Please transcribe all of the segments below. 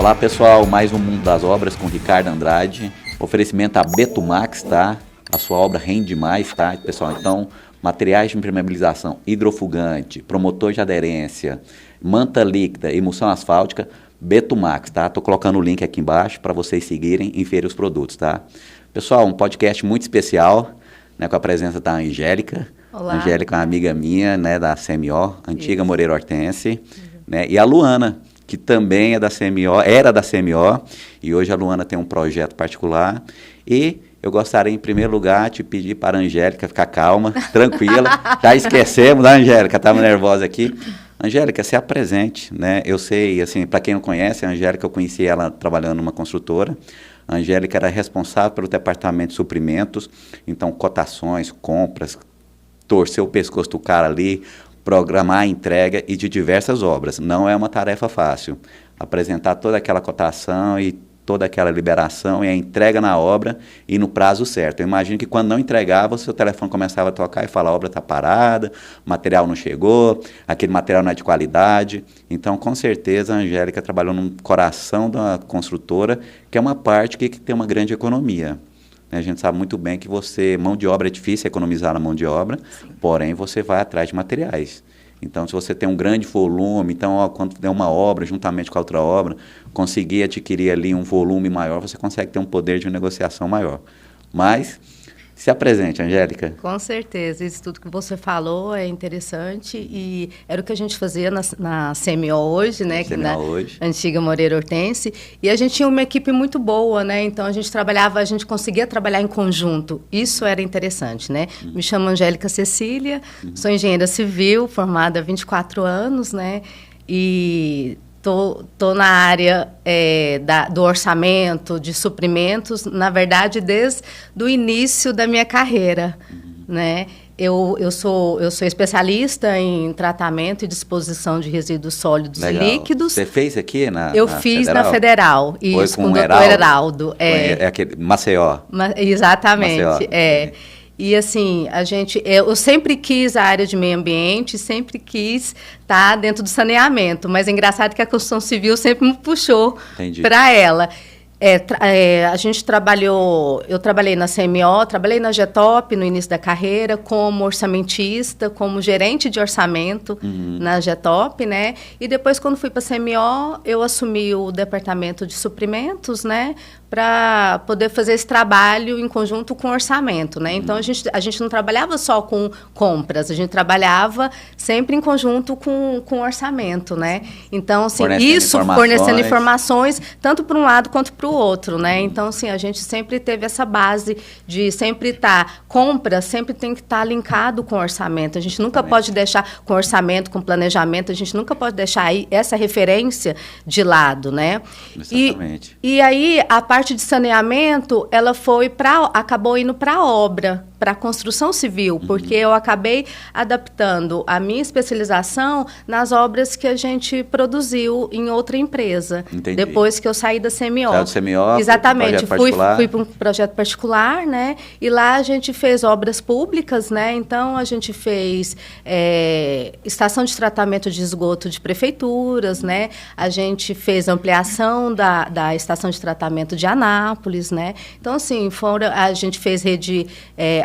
Olá pessoal, mais um Mundo das Obras com Ricardo Andrade. Oferecimento a Betumax, tá? A sua obra rende mais, tá, pessoal? Então, materiais de impermeabilização, hidrofugante, promotor de aderência, manta líquida, emulsão asfáltica, Betumax, tá? Tô colocando o link aqui embaixo para vocês seguirem e verem os produtos, tá? Pessoal, um podcast muito especial, né, com a presença da Angélica. Olá. Angélica é uma amiga minha, né, da CMO, antiga Moreira Hortense, né? E a Luana, que também é da CMO, era da CMO, e hoje a Luana tem um projeto particular. E eu gostaria, em primeiro lugar, de pedir para a Angélica ficar calma, tranquila. Já esquecemos da Angélica, estava nervosa aqui. Angélica, se apresente, né? Eu sei, assim, para quem não conhece, a Angélica, eu conheci ela trabalhando numa construtora. A Angélica era responsável pelo departamento de suprimentos, então cotações, compras, torcer o pescoço do cara ali, programar a entrega e de diversas obras. Não é uma tarefa fácil. Apresentar toda aquela cotação e toda aquela liberação e a entrega na obra e no prazo certo. Eu imagino que quando não entregava, o seu telefone começava a tocar e falar, a obra está parada, o material não chegou, aquele material não é de qualidade. Então, com certeza, a Angélica trabalhou no coração da construtora, que é uma parte que tem uma grande economia. A gente sabe muito bem que mão de obra é difícil economizar na mão de obra, porém você vai atrás de materiais. Então, se você tem um grande volume, então, quando der uma obra, juntamente com a outra obra, conseguir adquirir ali um volume maior, você consegue ter um poder de negociação maior. Mas, se apresente, Angélica. Com certeza, isso tudo que você falou é interessante e era o que a gente fazia na CMO hoje, né? CMO hoje. Antiga Moreira Hortense, e a gente tinha uma equipe muito boa, né? Então a gente conseguia trabalhar em conjunto, isso era interessante, né? Me chamo Angélica Cecília, sou engenheira civil, formada há 24 anos, né? E Tô na área do orçamento, de suprimentos, na verdade, desde o início da minha carreira, né? Eu sou especialista em tratamento e disposição de resíduos sólidos e líquidos. Você fez aqui Eu fiz na Federal, isso, com o doutor Heraldo. É aquele Maceió. Exatamente, Maceió. E assim, eu sempre quis a área de meio ambiente, sempre quis estar dentro do saneamento, mas é engraçado que a construção civil sempre me puxou para ela. Eu trabalhei na CMO, trabalhei na GETOP no início da carreira, como orçamentista, como gerente de orçamento na GETOP, né? E depois, quando fui para a CMO, eu assumi o departamento de suprimentos, né? Para poder fazer esse trabalho em conjunto com orçamento, né? Então, a gente não trabalhava só com compras, a gente trabalhava sempre em conjunto com orçamento, né? Então, assim, fornecendo informações, tanto para um lado quanto para o outro, né? Então, assim, a gente sempre teve essa base de sempre estar... Compra sempre tem que estar linkado com orçamento. A gente nunca pode deixar com orçamento, com planejamento, a gente nunca pode deixar aí essa referência de lado, né? Exatamente. E aí, a parte de saneamento, ela acabou indo para a obra, para a construção civil, porque eu acabei adaptando a minha especialização nas obras que a gente produziu em outra empresa. Entendi. Depois que eu saí da CMO. Saiu do CMO, exatamente, fui para um projeto particular, né? E lá a gente fez obras públicas, né? Então a gente fez estação de tratamento de esgoto de prefeituras, né? A gente fez ampliação da estação de tratamento de Anápolis, né? Então, assim, a gente fez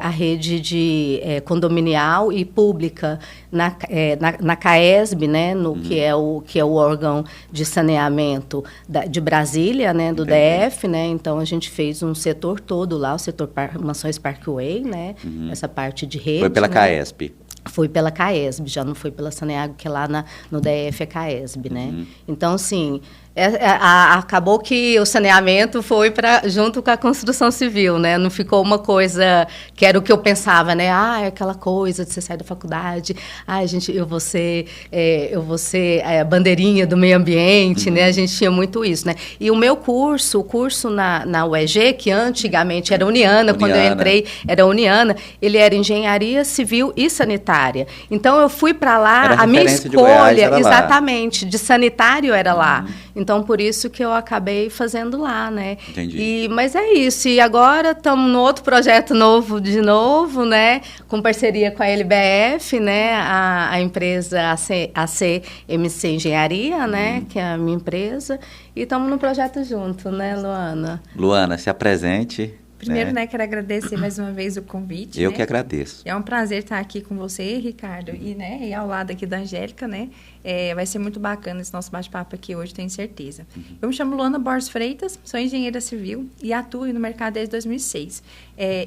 a rede de condominial e pública na CAESB, né? Que é o órgão de saneamento de Brasília, né? Do DF, né? Então, a gente fez um setor todo lá, o setor Mansões Parkway, né? Essa parte de rede. Foi pela CAESB. Foi pela CAESB, já não foi pela Saneago, que lá no DF é CAESB, né? Então, assim, acabou que o saneamento foi junto com a construção civil, né? Não ficou uma coisa que era o que eu pensava, né? Aquela coisa de você sair da faculdade, eu vou ser a bandeirinha do meio ambiente, né? A gente tinha muito isso, né? E o meu curso, na UEG, que antigamente era Uniana, quando eu entrei era Uniana, ele era Engenharia Civil e Sanitária. Então, eu fui para lá, a minha escolha, exatamente, de sanitário era lá. Então, por isso que eu acabei fazendo lá, né? Entendi. Mas é isso. E agora estamos no outro projeto novo, de novo, né? Com parceria com a LBF, né? A empresa ACMC Engenharia, né? Que é a minha empresa. E estamos no projeto junto, né, Luana? Luana, se apresente. Primeiro, né, quero agradecer mais uma vez o convite. Eu né? que agradeço. É um prazer estar aqui com você, Ricardo, e ao lado aqui da Angélica, né? Vai ser muito bacana esse nosso bate-papo aqui hoje, tenho certeza. Eu me chamo Luana Borges Freitas, sou engenheira civil e atuo no mercado desde 2006.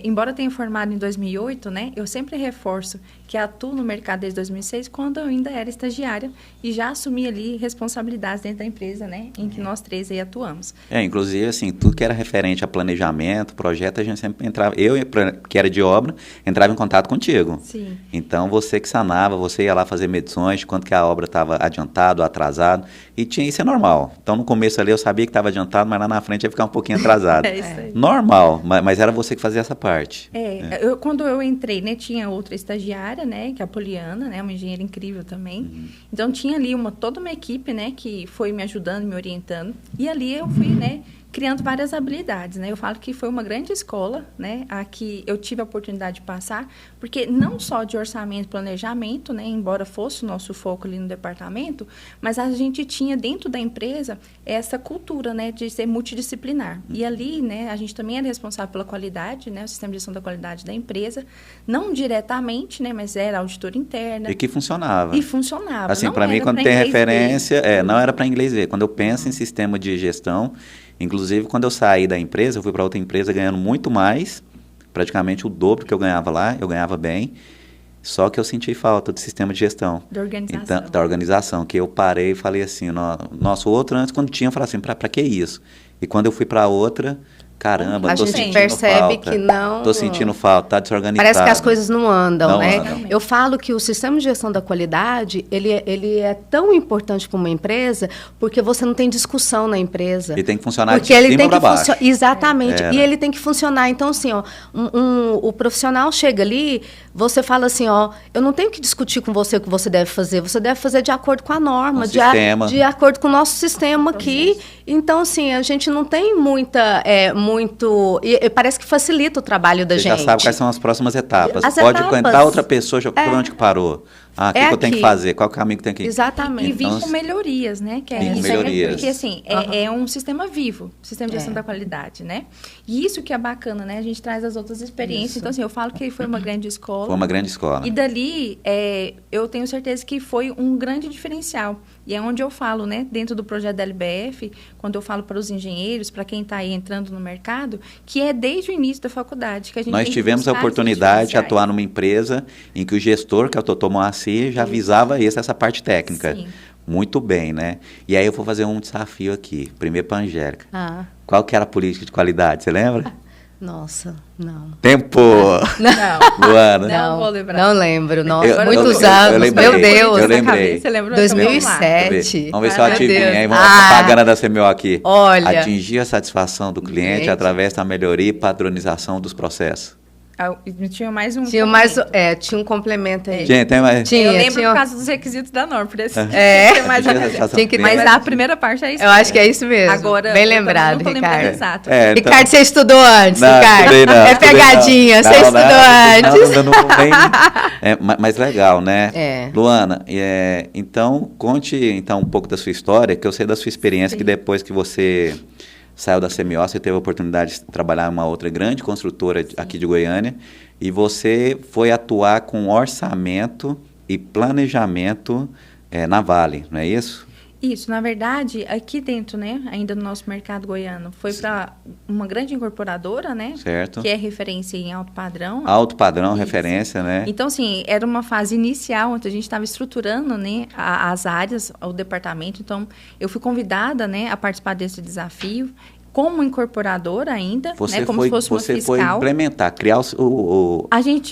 Embora tenha formado em 2008, né, eu sempre reforço que atuo no mercado desde 2006, quando eu ainda era estagiária e já assumi ali responsabilidades dentro da empresa, né, em que nós três aí atuamos. Inclusive, assim, tudo que era referente a planejamento, projeto, a gente sempre entrava, eu, que era de obra, entrava em contato contigo. Sim. Então, você que sanava, você ia lá fazer medições de quanto que a obra estava adiantado, atrasado, e isso é normal. Então, no começo ali eu sabia que estava adiantado, mas lá na frente ia ficar um pouquinho atrasado. É isso aí. Normal, mas era você que fazia essa parte. Quando eu entrei, né, tinha outra estagiária, né, que é a Poliana, né, uma engenheira incrível também. Então, tinha ali toda uma equipe, né, que foi me ajudando, me orientando. E ali eu fui, né, criando várias habilidades, né? Eu falo que foi uma grande escola, né? A que eu tive a oportunidade de passar, porque não só de orçamento e planejamento, né? Embora fosse o nosso foco ali no departamento, mas a gente tinha dentro da empresa essa cultura, né? De ser multidisciplinar. E ali, né? A gente também era responsável pela qualidade, né? O sistema de gestão da qualidade da empresa, não diretamente, né? Mas era auditora interna. E que funcionava. E funcionava. Assim, para mim, quando tem referência, não era para inglês ver. Quando eu penso em sistema de gestão, inclusive, quando eu saí da empresa, eu fui para outra empresa ganhando muito mais, praticamente o dobro que eu ganhava lá, eu ganhava bem, só que eu senti falta do sistema de gestão. Da organização. Então, da organização, que eu parei e falei assim, nosso outro antes, quando tinha, eu falava assim, para que isso? E quando eu fui para outra, caramba, tô sentindo falta. A gente percebe que não... Tô sentindo falta, tá desorganizado. Parece que as coisas não andam, né? Andam. Eu falo que o sistema de gestão da qualidade, ele é tão importante para uma empresa, porque você não tem discussão na empresa. Ele tem que funcionar porque de cima para baixo. Exatamente. E ele tem que funcionar. Então, assim, ó, o profissional chega ali, você fala assim, ó, eu não tenho que discutir com você o que você deve fazer de acordo com a norma, de acordo com o nosso sistema aqui. Então, assim, a gente não tem e parece que facilita o trabalho da gente. Você já sabe quais são as próximas etapas. Pode entrar outra pessoa, já onde que parou. O que eu tenho que fazer? Qual caminho que tem que ir? Exatamente. E vir com melhorias, né? Melhorias. Porque, assim, é um sistema vivo, sistema de gestão da qualidade, né? E isso que é bacana, né? A gente traz as outras experiências. Então, assim, eu falo que foi uma grande escola. Foi uma grande escola. E dali, eu tenho certeza que foi um grande diferencial. E é onde eu falo, né? Dentro do projeto da LBF, quando eu falo para os engenheiros, para quem está aí entrando no mercado, que é desde o início da faculdade que a gente Nós tivemos a oportunidade de atuar numa empresa em que o gestor, que é o Dr. Moacir, já visava essa parte técnica. Sim. Muito bem, né? E aí eu vou fazer um desafio aqui, primeiro para a Angélica. Qual que era a política de qualidade, você lembra? Nossa, não. Tempo! Não. Luana. Não vou lembrar. Não lembro. Nossa, muitos anos. Meu Deus. Eu lembrei. Você lembra? 2007. Vamos ver se eu adivinho, hein? Vamos propaganda da CMO aqui. Olha. Atingir a satisfação do cliente através da melhoria e padronização dos processos. Tinha mais um tinha um complemento aí. Tem mais? Eu lembro por causa dos requisitos da norma. Mas a primeira parte é isso. Eu acho que é isso mesmo. Agora, bem lembrado, não Ricardo. Exato. Ricardo, você estudou antes, não, Ricardo? Não, é pegadinha, você estudou antes. Mas legal, né? É. Luana, então, conte um pouco da sua história, que eu sei da sua experiência, que depois que você saiu da CMO, você teve a oportunidade de trabalhar em uma outra grande construtora aqui de Goiânia, e você foi atuar com orçamento e planejamento na Vale, não é isso? Isso, na verdade, aqui dentro, né, ainda no nosso mercado goiano, foi para uma grande incorporadora, né? Certo. Que é referência em alto padrão. Alto padrão, referência, né? Então, assim, era uma fase inicial, onde a gente estava estruturando, né, as áreas, o departamento. Então, eu fui convidada, né, a participar desse desafio. como incorporadora ainda, Você né, como foi, se fosse uma você fiscal. foi implementar, criar o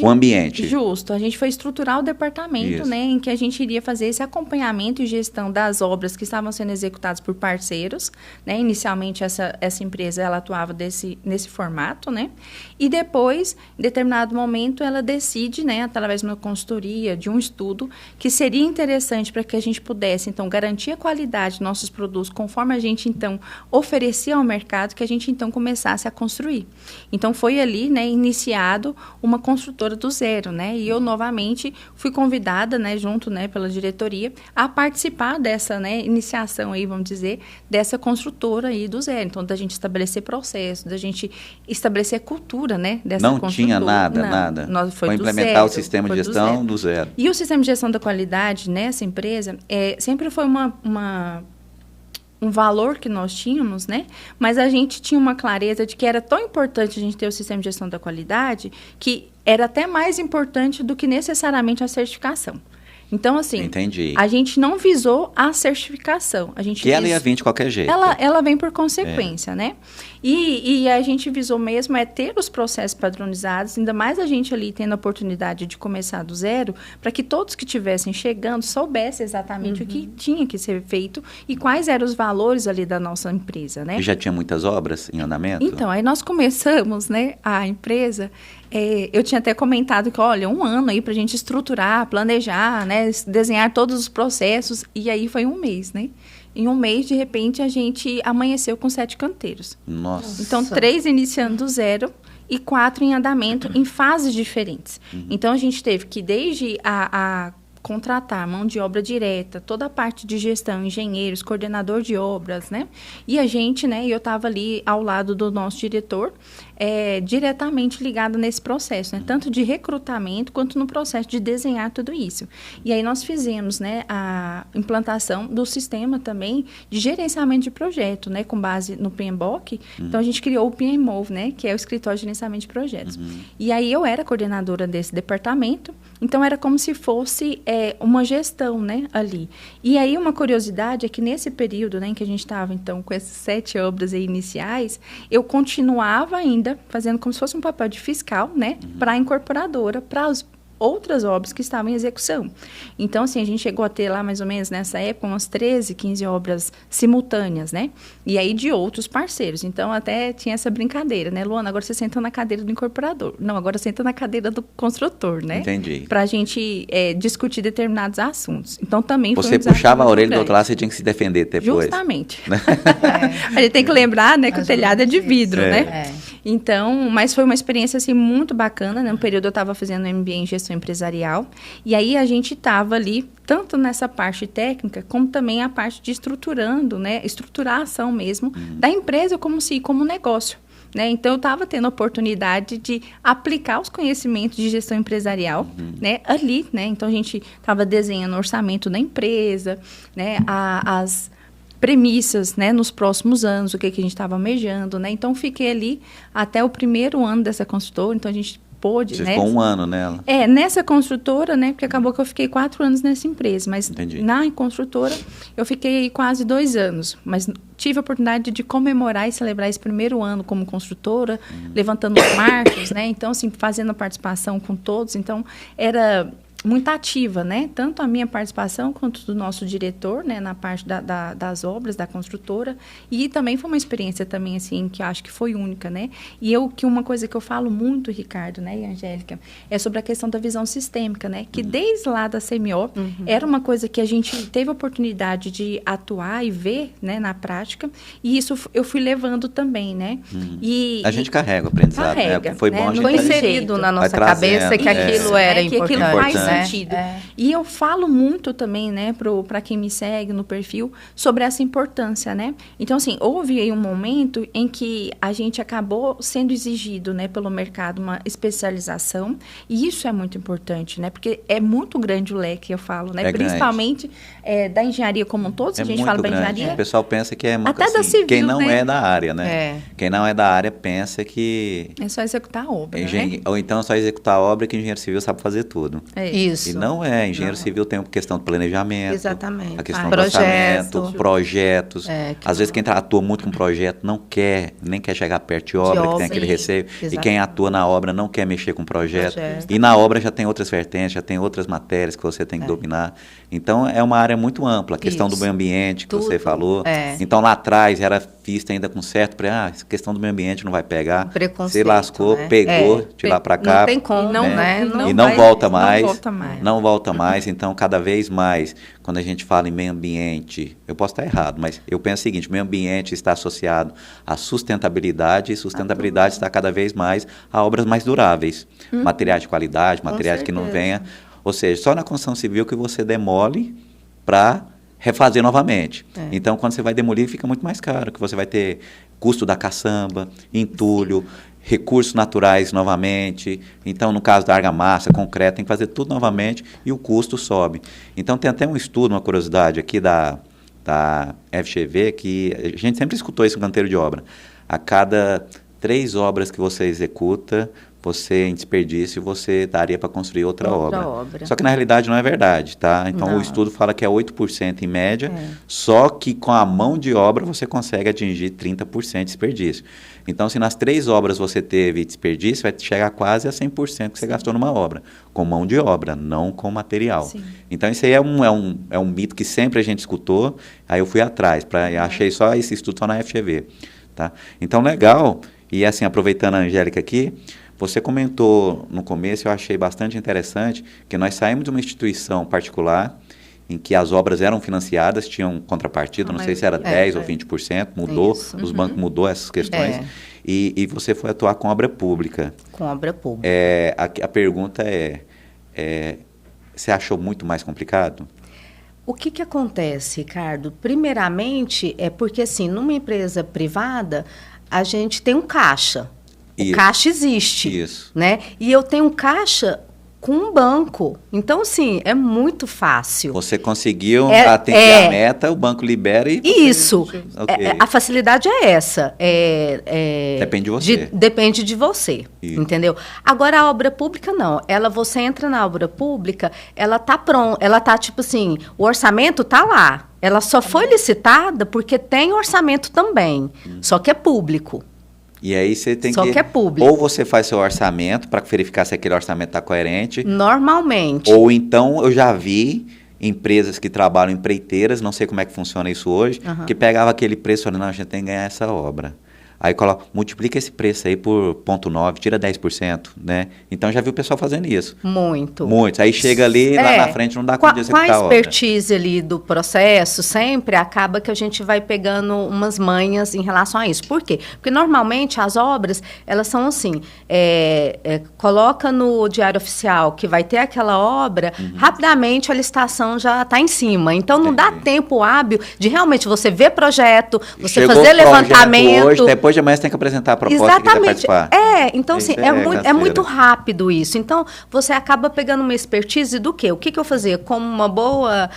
ambiente. Justo, a gente foi estruturar o departamento, né, em que a gente iria fazer esse acompanhamento e gestão das obras que estavam sendo executadas por parceiros, né, inicialmente essa empresa, ela atuava nesse formato, né, e depois, em determinado momento, ela decide, né, através de uma consultoria, de um estudo, que seria interessante para que a gente pudesse, então, garantir a qualidade dos nossos produtos, conforme a gente, então, oferecia ao mercado, que a gente, então, começasse a construir. Então, foi ali, né, iniciado uma construtora do zero, né, e eu, novamente, fui convidada, né, junto, né, pela diretoria, a participar dessa, né, iniciação aí, vamos dizer, dessa construtora aí do zero. Então, da gente estabelecer processo, da gente estabelecer cultura, né, dessa não construtora. Tinha nada. Foi implementar zero, o sistema de gestão do zero. E o sistema de gestão da qualidade nessa empresa sempre foi um valor que nós tínhamos, né? Mas a gente tinha uma clareza de que era tão importante a gente ter o sistema de gestão da qualidade que era até mais importante do que necessariamente a certificação. Então, assim, Entendi. A gente não visou a certificação. Ela ia vir de qualquer jeito. Ela vem por consequência, né? E a gente visou mesmo ter os processos padronizados, ainda mais a gente ali tendo a oportunidade de começar do zero, para que todos que estivessem chegando soubessem exatamente o que tinha que ser feito e quais eram os valores ali da nossa empresa, né? E já tinha muitas obras em andamento? Então, aí nós começamos, né, a empresa. Eu tinha até comentado que, olha, 1 ano aí para a gente estruturar, planejar, né, desenhar todos os processos, e aí foi 1 mês, né? Em 1 mês, de repente, a gente amanheceu com 7 canteiros. Nossa. Então, 3 iniciando do zero e 4 em andamento, em fases diferentes. Então, a gente teve que, desde a contratar mão de obra direta, toda a parte de gestão, engenheiros, coordenador de obras, né? E a gente, né, eu estava ali ao lado do nosso diretor, diretamente ligado nesse processo, né? Tanto de recrutamento quanto no processo de desenhar tudo isso. E aí nós fizemos, né, a implantação do sistema também de gerenciamento de projeto, né, com base no PMBOK. Então a gente criou o PMO, né, que é o escritório de gerenciamento de projetos. E aí eu era coordenadora desse departamento, então era como se fosse uma gestão, né, ali. E aí uma curiosidade é que nesse período, né, em que a gente estava então com essas 7 obras aí iniciais, eu continuava ainda fazendo como se fosse um papel de fiscal, né, para a incorporadora, para as outras obras que estavam em execução. Então, assim, a gente chegou a ter lá, mais ou menos, nessa época, umas 13, 15 obras simultâneas, né? E aí de outros parceiros. Então, até tinha essa brincadeira, né? Luana, agora você senta na cadeira do incorporador. Não, agora senta na cadeira do construtor, né? Entendi. Pra gente discutir determinados assuntos. Então, também foi Você puxava a orelha do outro lado, você tinha que se defender depois. Justamente. A gente tem que lembrar, né, que o telhado é de vidro, né? Então, mas foi uma experiência, assim, muito bacana, né? No período eu estava fazendo MBA em gestão empresarial, e aí a gente estava ali, tanto nessa parte técnica, como também a parte de estruturando, né? Estruturar a ação mesmo da empresa como negócio. Né? Então, eu estava tendo a oportunidade de aplicar os conhecimentos de gestão empresarial, né? Ali, né? Então, a gente estava desenhando o orçamento da empresa, né? As premissas, né, nos próximos anos, o que a gente estava almejando, né? Então, fiquei ali até o 1º ano dessa consultora, então a gente pôde, Você né? ficou 1 ano nela? Nessa construtora, né? Porque acabou que eu fiquei 4 anos nessa empresa, mas Entendi. Na construtora eu fiquei quase 2 anos, mas tive a oportunidade de comemorar e celebrar esse 1º ano como construtora, levantando os marcos, né? Então, assim, fazendo a participação com todos, então era muito ativa, né? Tanto a minha participação quanto do nosso diretor, né? Na parte das obras, da construtora. E também foi uma experiência também, assim, que eu acho que foi única, né? E uma coisa que eu falo muito, Ricardo, né, e Angélica, é sobre a questão da visão sistêmica, né? Que desde lá da CMO, era uma coisa que a gente teve a oportunidade de atuar e ver, né, na prática. E isso eu fui levando também, né? E a gente carrega o aprendizado, carrega, né? Foi né? bom a gente Foi Não tem inserido jeito. na nossa Vai trazendo, cabeça que aquilo era que importante. aquilo faz né? sentido. E eu falo muito também, né, para quem me segue no perfil, sobre essa importância, né? Então, assim, houve aí um momento em que a gente acabou sendo exigido, né, pelo mercado uma especialização, e isso é muito importante, né? Porque é muito grande o leque, eu falo, né? Principalmente da engenharia como um todo, se a gente fala da engenharia. O pessoal pensa que é até assim, da civil, quem não né? é da área, né? Quem não é da área pensa que é só executar a obra, né? ou então só executar a obra que o engenheiro civil sabe fazer tudo. Isso. E não é. Engenheiro civil tem a questão do planejamento. Exatamente. A questão do Projeto. orçamento, projetos. Às vezes quem atua muito com projeto não quer, nem quer chegar perto de obra, que tem aquele receio. Exatamente. E quem atua na obra não quer mexer com projeto. E na obra já tem outras vertentes, já tem outras matérias que você tem que dominar. Então, é uma área muito ampla. A questão do meio ambiente, que você falou. Então, lá atrás, era vista ainda com certo, essa questão do meio ambiente não vai pegar. Preconceito, você lascou, pegou, de lá para cá. Não tem como, né? E não volta mais. Não volta mais. Não volta mais. Então, cada vez mais, quando a gente fala em meio ambiente, eu posso estar errado, mas eu penso o seguinte, meio ambiente está associado à sustentabilidade, e sustentabilidade está cada vez mais a obras mais duráveis. Materiais de qualidade, materiais que não venham. Ou seja, só na construção civil que você demole para refazer novamente. Então, quando você vai demolir, fica muito mais caro, que você vai ter custo da caçamba, entulho, recursos naturais novamente. Então, no caso da argamassa, concreto, tem que fazer tudo novamente e o custo sobe. Então, tem até um estudo, uma curiosidade aqui da FGV, que a gente sempre escutou isso no canteiro de obra. A cada 3 obras que você executa, você, em desperdício, você daria para construir outra obra. Só que, na realidade, não é verdade, tá? Então, o estudo fala que é 8% em média, só que com a mão de obra você consegue atingir 30% de desperdício. Então, se nas 3 obras você teve desperdício, vai chegar quase a 100% que você gastou numa obra, com mão de obra, não com material. Sim. Então, isso aí é um mito que sempre a gente escutou, aí eu fui atrás, achei só esse estudo só na FGV, tá? Então, legal, e assim, aproveitando a Angélica aqui, você comentou no começo, eu achei bastante interessante, que nós saímos de uma instituição particular em que as obras eram financiadas, tinham contrapartida, não sei se era 10% ou 20%, mudou, os bancos mudou essas questões, e você foi atuar com obra pública. Com obra pública. A pergunta você achou muito mais complicado? O que acontece, Ricardo? Primeiramente, é porque, assim, numa empresa privada, a gente tem um caixa. O caixa existe, né? E eu tenho um caixa com um banco. Então, assim, é muito fácil. Você conseguiu atender a meta, o banco libera e... Isso. A facilidade é essa. Depende de você. Depende de você, entendeu? Agora, a obra pública, não. Você entra na obra pública, ela tá pronta, ela tá, tipo assim, o orçamento tá lá. Ela só foi licitada porque tem orçamento também, só que é público. E aí você tem que é público. Ou você faz seu orçamento para verificar se aquele orçamento está coerente. Normalmente. Ou então eu já vi empresas que trabalham empreiteiras, não sei como é que funciona isso hoje, que pegava aquele preço e falava, não, a gente tem que ganhar essa obra. Aí multiplica esse preço aí por 0,9, tira 10%, né? Então, já vi o pessoal fazendo isso. Muitos. Aí chega ali, lá na frente, não dá conta de executar a obra. Com a expertise ali do processo, sempre acaba que a gente vai pegando umas manhas em relação a isso. Por quê? Porque, normalmente, as obras, elas são assim, coloca no Diário Oficial que vai ter aquela obra, rapidamente a licitação já está em cima. Então, não dá tempo hábil de realmente você ver projeto, você fazer levantamento... Hoje, depois de amanhã você tem que apresentar a proposta que quiser participar. Então assim, é muito rápido isso. Então, você acaba pegando uma expertise do quê? O que eu fazia? Como uma boa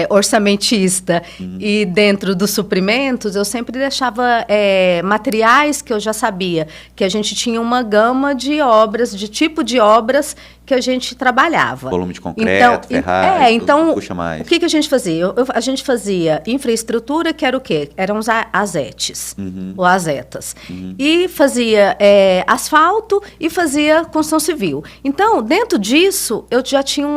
orçamentista e dentro dos suprimentos, eu sempre deixava materiais que eu já sabia, que a gente tinha uma gama de obras, de tipo de obras que a gente trabalhava. Volume de concreto, ferragem, puxa mais. O que a gente fazia? A gente fazia infraestrutura, que era o quê? Eram os azetes, ou azetas. E fazia asfalto e fazia construção civil. Então, dentro disso, eu já tinha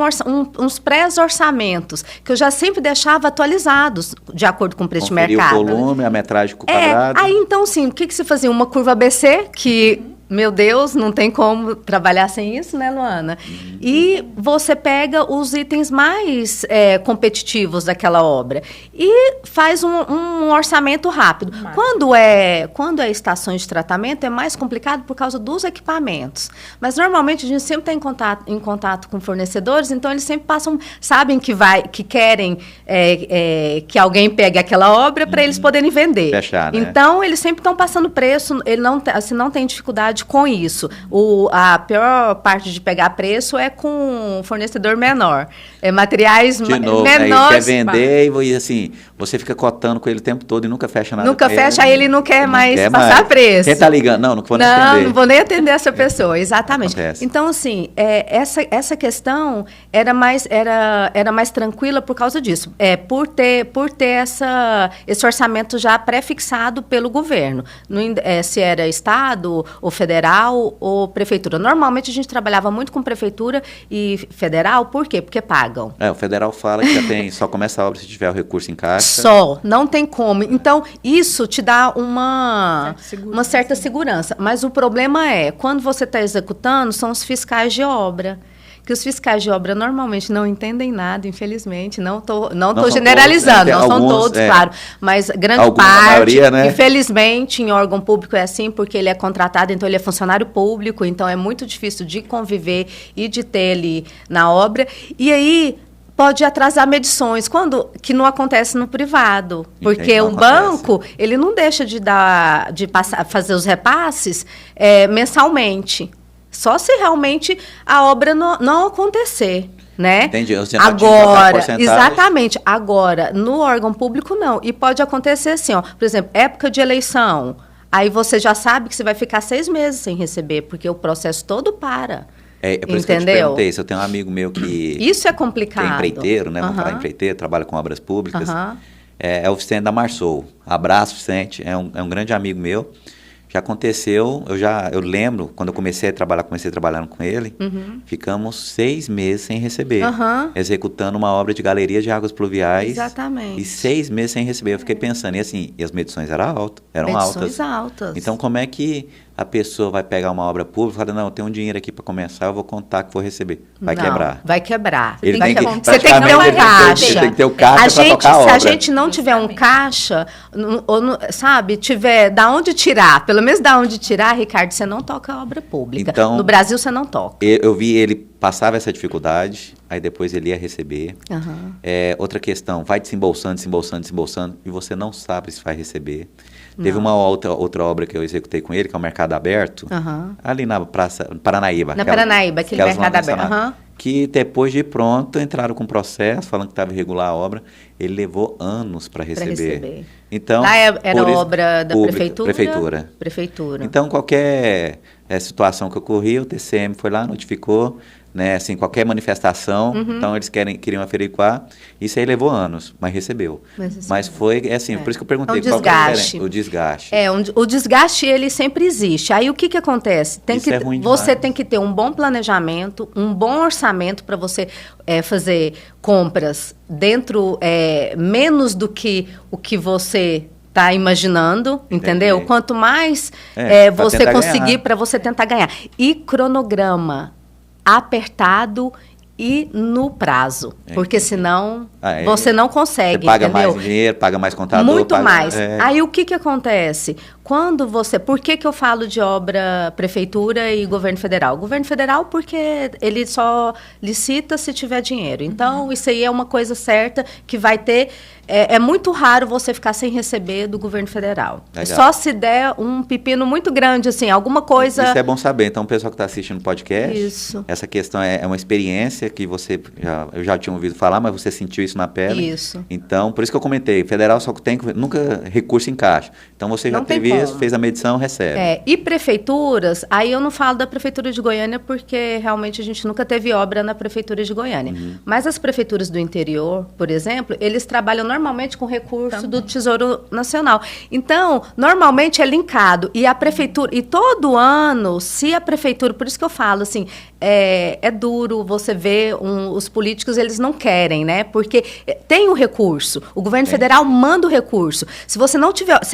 uns pré-orçamentos, que eu já sempre deixava atualizados, de acordo com o preço de mercado. O volume, a metragem quadrada. Aí, então, sim, o que se fazia? Uma curva ABC, que... Meu Deus, não tem como trabalhar sem isso, né, Luana? E você pega os itens mais competitivos daquela obra e faz um orçamento rápido. Quando é estações de tratamento, é mais complicado por causa dos equipamentos. Mas, normalmente, a gente sempre está em contato com fornecedores, então eles sempre sabem que querem que alguém pegue aquela obra para eles poderem vender. Fechar, né? Então, eles sempre estão passando preço, não tem dificuldade dificuldade com isso. A pior parte de pegar preço é com um fornecedor menor. Materiais de novo, menores. Ele quer vender e assim, você fica cotando com ele o tempo todo e nunca fecha nada. Nunca fecha, aí ele não quer mais passar mais. preço. Quem tá ligando? Não vou nem atender. Não vou nem atender essa pessoa, exatamente. Acontece. Então, assim, essa questão era mais tranquila por causa disso. Por ter esse orçamento já pré-fixado pelo governo. Se era Estado, ou federal, ou prefeitura. Normalmente, a gente trabalhava muito com prefeitura e federal, por quê? Porque pagam. O federal fala que só começa a obra se tiver o recurso em caixa. Só, não tem como. Então, isso te dá uma certa segurança. Mas o problema é, quando você está executando, são os fiscais de obra. Que os fiscais de obra normalmente não entendem nada, infelizmente. Não tô generalizando, todos, né? Não são todos, claro. Mas grande parte, maioria, né? Infelizmente, em órgão público é assim, porque ele é contratado, então ele é funcionário público, então é muito difícil de conviver e de ter ele na obra. E aí pode atrasar medições, que não acontece no privado. Porque o banco, ele não deixa de fazer os repasses mensalmente. Só se realmente a obra não acontecer, né? Entendi. Você agora, exatamente. Agora, no órgão público, não. E pode acontecer assim, por exemplo, época de eleição. Aí você já sabe que você vai ficar 6 meses sem receber, porque o processo todo para. É por isso que eu te perguntei. Se eu tenho um amigo meu que... Isso é complicado. Que é empreiteiro, né? Vamos falar empreiteiro, trabalha com obras públicas. É o Vicente da Marsol. Abraço, Vicente. É um grande amigo meu. Já aconteceu, eu lembro, quando eu comecei a trabalhar com ele, ficamos 6 meses sem receber, executando uma obra de galeria de águas pluviais. Exatamente. E 6 meses sem receber. Eu fiquei pensando, e as medições eram altas. Medições altas. Então, como é que a pessoa vai pegar uma obra pública e falar, não, eu tenho um dinheiro aqui para começar, eu vou contar que vou receber. Vai quebrar. Vai quebrar. Você tem que ter um caixa. Você tem que ter o caixa para tocar a obra. Se a gente não tiver um caixa, tiver da onde tirar, pelo menos da onde tirar, Ricardo, você não toca a obra pública. Então, no Brasil, você não toca. Eu vi ele passava essa dificuldade, aí depois ele ia receber. Outra questão, vai desembolsando, e você não sabe se vai receber. Teve uma outra obra que eu executei com ele, que é o Mercado Aberto, ali na Praça Paranaíba. Na Paranaíba, aquele Mercado Aberto. Que depois de pronto entraram com processo, falando que estava irregular a obra. Ele levou anos para receber. Então, lá era obra da prefeitura? Prefeitura. Então, qualquer situação que ocorria, o TCM foi lá, notificou, né, assim, qualquer manifestação, então eles queriam averiguar, isso aí levou anos, mas recebeu. Mas foi, assim, por isso que eu perguntei, qual que é a diferença? O desgaste. O desgaste, ele sempre existe. Aí, o que acontece? Você tem que ter um bom planejamento, um bom orçamento para você fazer compras dentro, menos do que o que você está imaginando, entendeu? Quanto mais você conseguir para você tentar ganhar. E cronograma apertado e no prazo, porque senão você não consegue, você paga entendeu? Mais dinheiro, paga mais contador. Muito mais. Aí o que acontece? Quando você... Por que eu falo de obra prefeitura e governo federal? Governo federal porque ele só licita se tiver dinheiro. Então, isso aí é uma coisa certa que vai ter... É muito raro você ficar sem receber do governo federal. Legal. Só se der um pepino muito grande, assim, alguma coisa... Isso é bom saber. Então, o pessoal que está assistindo o podcast, essa questão é uma experiência que eu já tinha ouvido falar, mas você sentiu isso na pele. Isso. Então, por isso que eu comentei, federal só tem nunca recurso em caixa. Então, você já teve isso, fez a medição, recebe. E prefeituras, aí eu não falo da Prefeitura de Goiânia, porque realmente a gente nunca teve obra na Prefeitura de Goiânia. Mas as prefeituras do interior, por exemplo, eles trabalham normalmente com recurso do Tesouro Nacional. Então, normalmente é linkado. E a prefeitura, e todo ano, se a prefeitura, por isso que eu falo assim, é duro você ver os políticos, eles não querem, né? Porque tem o recurso. O governo federal manda o recurso. Se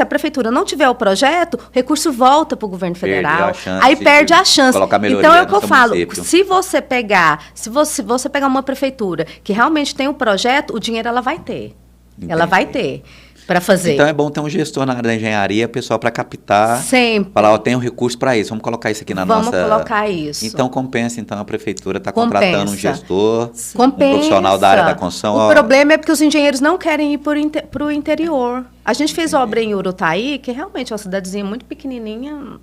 a prefeitura não tiver o projeto, o recurso volta para o governo federal. Aí perde a chance. Então é o que eu falo. Se você pegar uma prefeitura que realmente tem o projeto, o dinheiro ela vai ter. Entendi. Ela vai ter para fazer. Então é bom ter um gestor na área da engenharia, pessoal, para captar. Sempre. Falar, tem um recurso para isso, vamos colocar isso aqui na nossa... Vamos colocar isso. Então compensa, então a prefeitura está contratando um gestor, um profissional da área da construção. O problema é porque os engenheiros não querem ir para o interior. A gente fez obra em Urutaí, que realmente é uma cidadezinha muito pequenininha,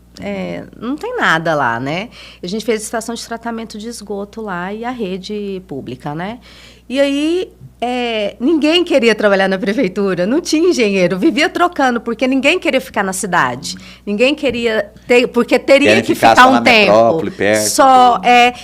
não tem nada lá, né? A gente fez a estação de tratamento de esgoto lá e a rede pública, né? E aí, ninguém queria trabalhar na prefeitura, não tinha engenheiro, vivia trocando, porque ninguém queria ficar na cidade. Ninguém queria porque teria que ficar um tempo. Metrópole, perto.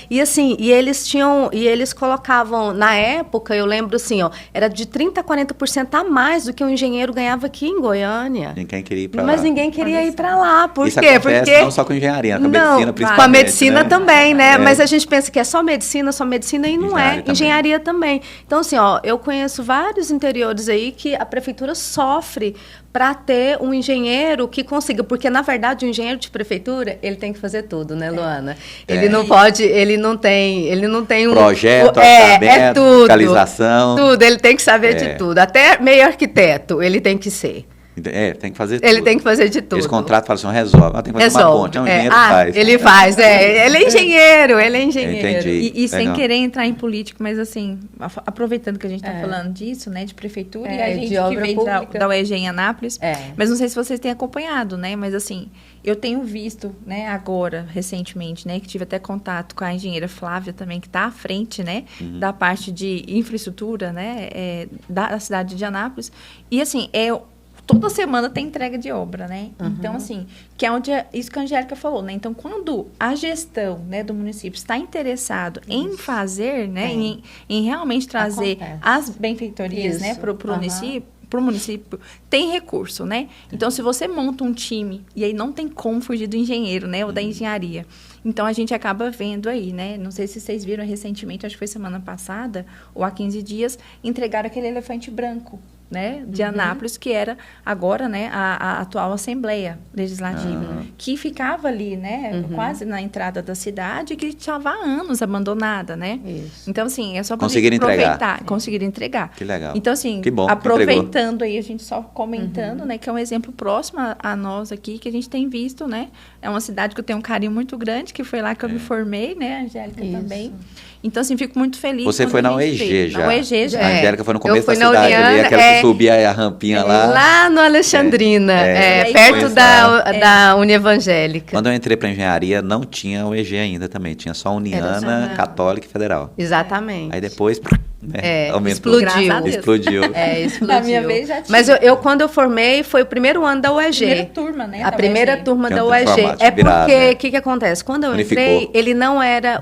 E assim, e eles colocavam, na época, eu lembro assim, era de 30% a 40% a mais do que um engenheiro ganhava aqui em Goiânia. Ninguém queria ir para lá. Mas ninguém queria ir para lá. Por Isso quê? acontece Porque não só com engenharia, com a medicina principalmente. Com a medicina, né? Também, né? É. Mas a gente pensa que é só medicina e não é. Também. Engenharia também. Então, assim, eu conheço vários interiores aí que a prefeitura sofre para ter um engenheiro que consiga, porque, na verdade, o engenheiro de prefeitura, ele tem que fazer tudo, né, Luana? Ele não pode, ele não tem um... Projeto, orçamento, tudo, fiscalização. Tudo, ele tem que saber de tudo. Até meio arquiteto, ele tem que ser. Tem que fazer tudo. Ele tem que fazer de tudo. Esse contrato fala assim, resolve. Tem que fazer uma ponte, um engenheiro faz. Ele faz, ele é engenheiro, Entendi. E sem querer entrar em político, mas assim, aproveitando que a gente está falando disso, né, de prefeitura, e a gente que vem da UEG em Anápolis, mas não sei se vocês têm acompanhado, né, mas assim, eu tenho visto, né, agora, recentemente, né, que tive até contato com a engenheira Flávia também, que está à frente, né, da parte de infraestrutura, né, da cidade de Anápolis, e assim, toda semana tem entrega de obra, né? Então, assim, que é isso que a Angélica falou, né? Então, quando a gestão, né, do município está interessado em fazer, né, em realmente trazer as benfeitorias, né, para o município, tem recurso, né? Então, se você monta um time, e aí não tem como fugir do engenheiro, né, ou da engenharia. Então, a gente acaba vendo aí, né? Não sei se vocês viram recentemente, acho que foi semana passada, ou há 15 dias, entregaram aquele elefante branco, né, de Anápolis, que era agora, né, a atual Assembleia Legislativa, que ficava ali, né, quase na entrada da cidade, que estava há anos abandonada, né? Isso. Então, assim, é só para aproveitar. Conseguir entregar. Que legal. Então, assim, que bom, aproveitando aí, a gente só comentando, né, que é um exemplo próximo a nós aqui, que a gente tem visto, né? É uma cidade que eu tenho um carinho muito grande, que foi lá que eu me formei, né, a Angélica também. Então, assim, fico muito feliz. Você foi na UEG já. Na UEG já. A Angélica foi no começo da fui cidade, ali, aquela que subia a rampinha lá. Lá no Alexandrina, perto da Unievangélica. Quando eu entrei para engenharia, não tinha UEG ainda também, tinha só Uniana, Católica e Federal. Exatamente. Aí depois, aumentou. Explodiu. Na minha vez já tinha. Mas quando eu formei, foi o primeiro ano da UEG. Primeira turma, né? A primeira turma da UEG. Porque, o que acontece? Quando eu entrei,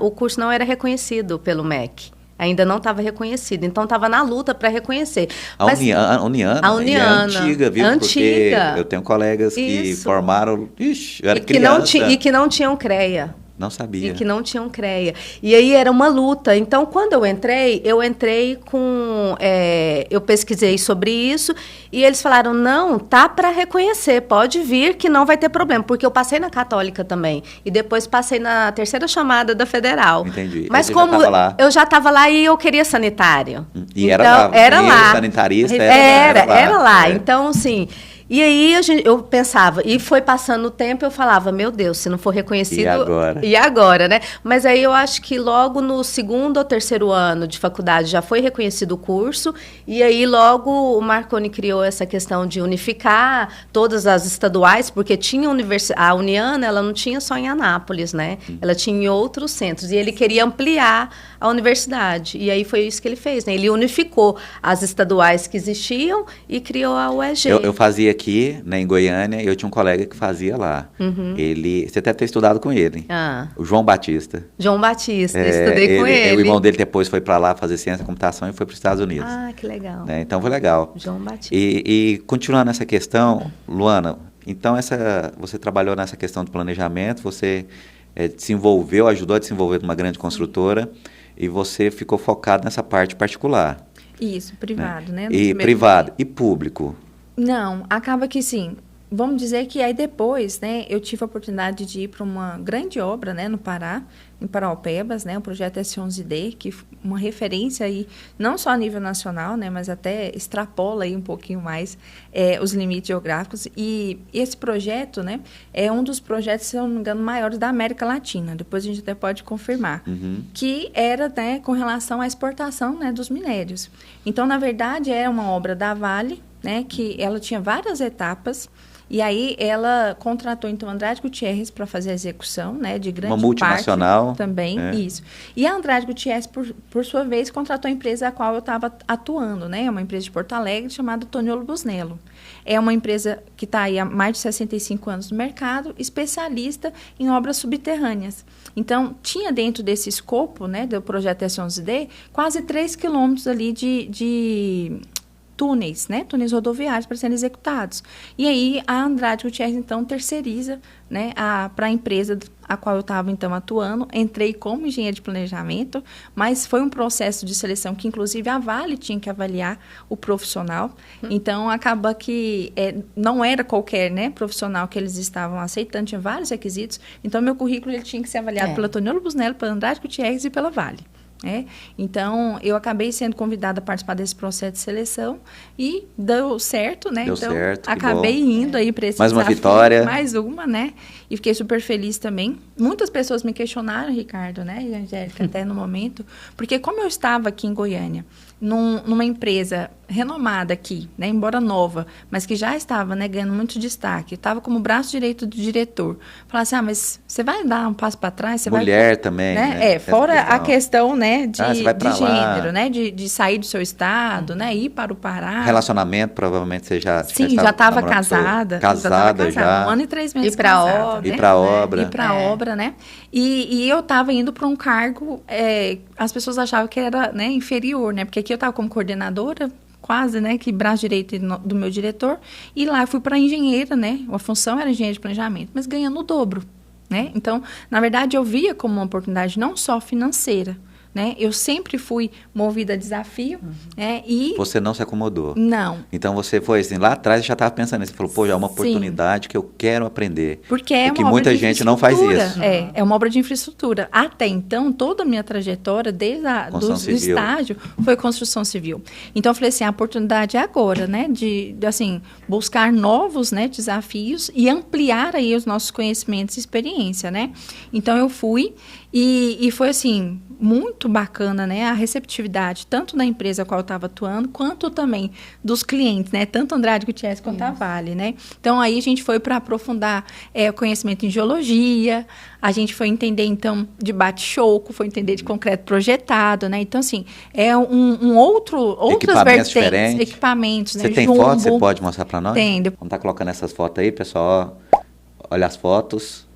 o curso não era reconhecido pelo MEC. Ainda não estava reconhecido, então estava na luta para reconhecer. A Uniana é antiga, viu? Porque eu tenho colegas que formaram, eu era criança. E que não tinham CREA. Não sabia. E que não tinham CREA. E aí era uma luta. Então, quando eu entrei com... eu pesquisei sobre isso e eles falaram, não, tá para reconhecer, pode vir que não vai ter problema. Porque eu passei na Católica também. E depois passei na terceira chamada da Federal. Entendi. Mas como eu já estava lá e eu queria sanitário. E então, era lá. Sanitarista era lá. Então, assim... E aí eu pensava, e foi passando o tempo, eu falava, meu Deus, se não for reconhecido... E agora, né? Mas aí eu acho que logo no segundo ou terceiro ano de faculdade já foi reconhecido o curso, e aí logo o Marconi criou essa questão de unificar todas as estaduais, porque tinha a Uniana, ela não tinha só em Anápolis, né? Ela tinha em outros centros, e ele queria ampliar a universidade, e aí foi isso que ele fez, né? Ele unificou as estaduais que existiam e criou a UEG. Eu fazia aqui, né, em Goiânia, eu tinha um colega que fazia lá. Você deve ter estudado com ele. O João Batista. João Batista, estudei com ele. O irmão dele depois foi para lá fazer ciência da computação e foi para os Estados Unidos. Ah, que legal. Né? Então foi legal. João Batista. E continuando essa questão, Luana, então você trabalhou nessa questão do planejamento, você ajudou a desenvolver uma grande construtora e você ficou focado nessa parte particular. Isso, privado, né? E privado. E público? Não, acaba que sim. Vamos dizer que aí depois, né, eu tive a oportunidade de ir para uma grande obra, né, no Pará, em Paraupebas, né, o projeto S11D, que uma referência aí, não só a nível nacional, né, mas até extrapola aí um pouquinho mais os limites geográficos. E esse projeto, né, é um dos projetos, se eu não me engano, maiores da América Latina. Depois a gente até pode confirmar. Que era, né, com relação à exportação, né, dos minérios. Então, na verdade, é uma obra da Vale, né, que ela tinha várias etapas. E aí ela contratou, então, a Andrade Gutierrez para fazer a execução, né, de grande Uma multinacional. parte também, isso. E a Andrade Gutierrez, por sua vez, contratou a empresa a qual eu estava atuando, né, uma empresa de Porto Alegre chamada Toniolo Busnello. É uma empresa que está aí há mais de 65 anos no mercado, especialista em obras subterrâneas. Então, tinha dentro desse escopo, né, do projeto S11D, quase 3 quilômetros ali de túneis, né, túneis rodoviários para serem executados. E aí, a Andrade Gutierrez, então, terceiriza, né, para a empresa a qual eu estava, então, atuando. Entrei como engenheiro de planejamento, mas foi um processo de seleção que, inclusive, a Vale tinha que avaliar o profissional. Então, acaba que não era qualquer, né, profissional que eles estavam aceitando, tinha vários requisitos. Então, meu currículo ele tinha que ser avaliado pela Toniolo Busnello, pela Andrade Gutierrez e pela Vale. Então, eu acabei sendo convidada a participar desse processo de seleção e deu certo, né? Deu então, certo, acabei indo aí para esse mais desafio. Uma vitória. Mais uma, né? E fiquei super feliz também. Muitas pessoas me questionaram, Ricardo, né, e Angélica, até no momento, porque como eu estava aqui em Goiânia, numa empresa renomada aqui, né, embora nova, mas que já estava, né, ganhando muito destaque, estava como braço direito do diretor. Falasse, mas você vai dar um passo para trás? Você Mulher também, né? Fora a questão, né, de gênero, né, de sair do seu estado, né, ir para o Pará. Relacionamento, provavelmente você já... Sim, já estava casada. Casada já. 1 ano e 3 meses ir para casada, obra. Ir para obra. Ir para obra, né? E eu estava indo para um cargo, as pessoas achavam que era, né, inferior, né? Porque aqui eu estava como coordenadora, quase, né, que braço direito do meu diretor, e lá eu fui para engenheira, né? A função era engenheira de planejamento, mas ganhando o dobro, né? Então, na verdade, eu via como uma oportunidade não só financeira, né? Eu sempre fui movida a desafio, né? E você não se acomodou? Não. Então você foi assim, lá atrás já estava pensando nisso, você falou, pô, já é uma oportunidade que eu quero aprender. Porque uma muita obra gente não faz isso. É uma obra de infraestrutura. Até então, toda a minha trajetória, desde do estágio, foi construção civil. Então eu falei assim, a oportunidade é agora, né? De assim, buscar novos, né, desafios e ampliar aí os nossos conhecimentos e experiência, né? Então eu fui e foi assim, muito bacana, né, a receptividade, tanto da empresa a qual eu estava atuando, quanto também dos clientes, né, tanto Andrade Gutierrez quanto a Vale, né. Então, aí a gente foi para aprofundar o conhecimento em geologia, a gente foi entender, então, de bate-choco, foi entender de concreto projetado, né. Então, assim, outras vertentes, equipamentos, Você né, tem foto, você pode mostrar para nós? Tem. Vamos estar colocando essas fotos aí, pessoal, olha as fotos,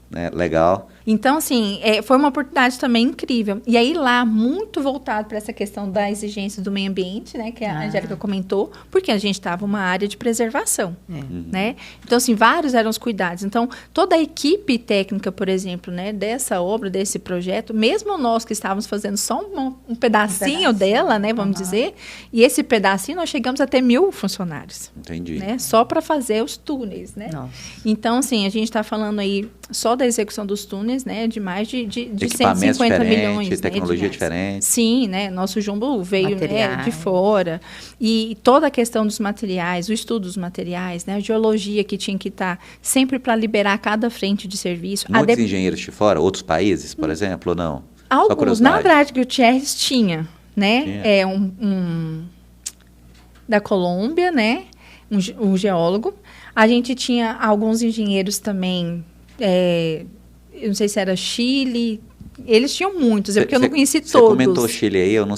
né, legal. Então, assim, foi uma oportunidade também incrível. E aí lá, muito voltado para essa questão da exigência do meio ambiente, né? Que a Angélica comentou, porque a gente estava uma área de preservação, né? Então, assim, vários eram os cuidados. Então, toda a equipe técnica, por exemplo, né? Dessa obra, desse projeto, mesmo nós que estávamos fazendo só um pedacinho dela, né? Vamos dizer, e esse pedacinho nós chegamos a ter 1.000 funcionários. Entendi. Né? Só para fazer os túneis, né? Nossa. Então, assim, a gente está falando aí só da execução dos túneis, né, de mais de 150 milhões. Tecnologia diferente. Sim, né, nosso jumbo veio, né, de fora. E toda a questão dos materiais, o estudo dos materiais, né, a geologia que tinha que estar sempre para liberar cada frente de serviço. Muitos engenheiros de fora, outros países, por exemplo, ou não? Alguns. Na Andrade Gutierrez tinha, né, da Colômbia, né, um geólogo. A gente tinha alguns engenheiros também, eu não sei se era Chile, eles tinham muitos, porque eu não conheci todos. Você comentou Chile aí, eu não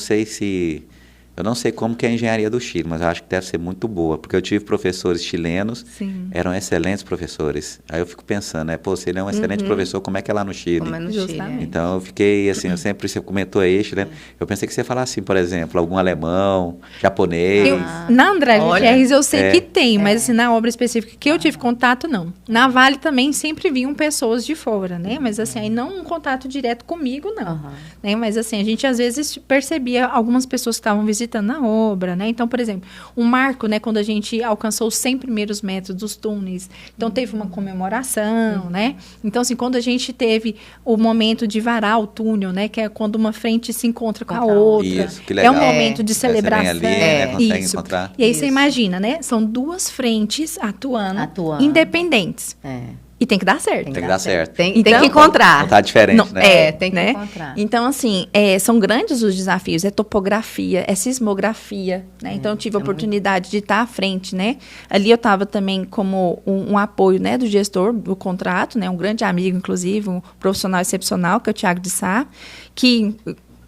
sei como que é a engenharia do Chile, mas eu acho que deve ser muito boa, porque eu tive professores chilenos, eram excelentes professores. Aí eu fico pensando, né, pô, se ele é um excelente professor, como é que é lá no Chile? Como é no Chile, Então eu fiquei assim, você comentou aí, chileno, eu pensei que você ia falar assim, por exemplo, algum alemão, japonês. Na Andrade Gutierrez eu sei que tem, mas assim, na obra específica que eu tive contato, não. Na Vale também sempre vinham pessoas de fora, né, mas assim, aí não um contato direto comigo, não. Né? Mas assim, a gente às vezes percebia algumas pessoas que estavam visitando na obra, né? Então, por exemplo, um marco, né? Quando a gente alcançou os 100 primeiros metros dos túneis, então teve uma comemoração, né? Então, assim, quando a gente teve o momento de varar o túnel, né? Que é quando uma frente se encontra com a outra. Isso, que legal. É um momento de celebração. Você vem ali, né? Consegue isso. Encontrar. E aí você imagina, né? São duas frentes atuando. Independentes. E tem que dar certo. Tem que dar certo. Tem Então, que encontrar. Não tá diferente, Não, né? Tem que né? encontrar. Então, assim, são grandes os desafios. É topografia, é sismografia, né? Então, eu tive a oportunidade de estar à frente, né? Ali eu estava também como um apoio, né, do gestor do contrato, né? Um grande amigo, inclusive, um profissional excepcional, que é o Thiago de Sá, que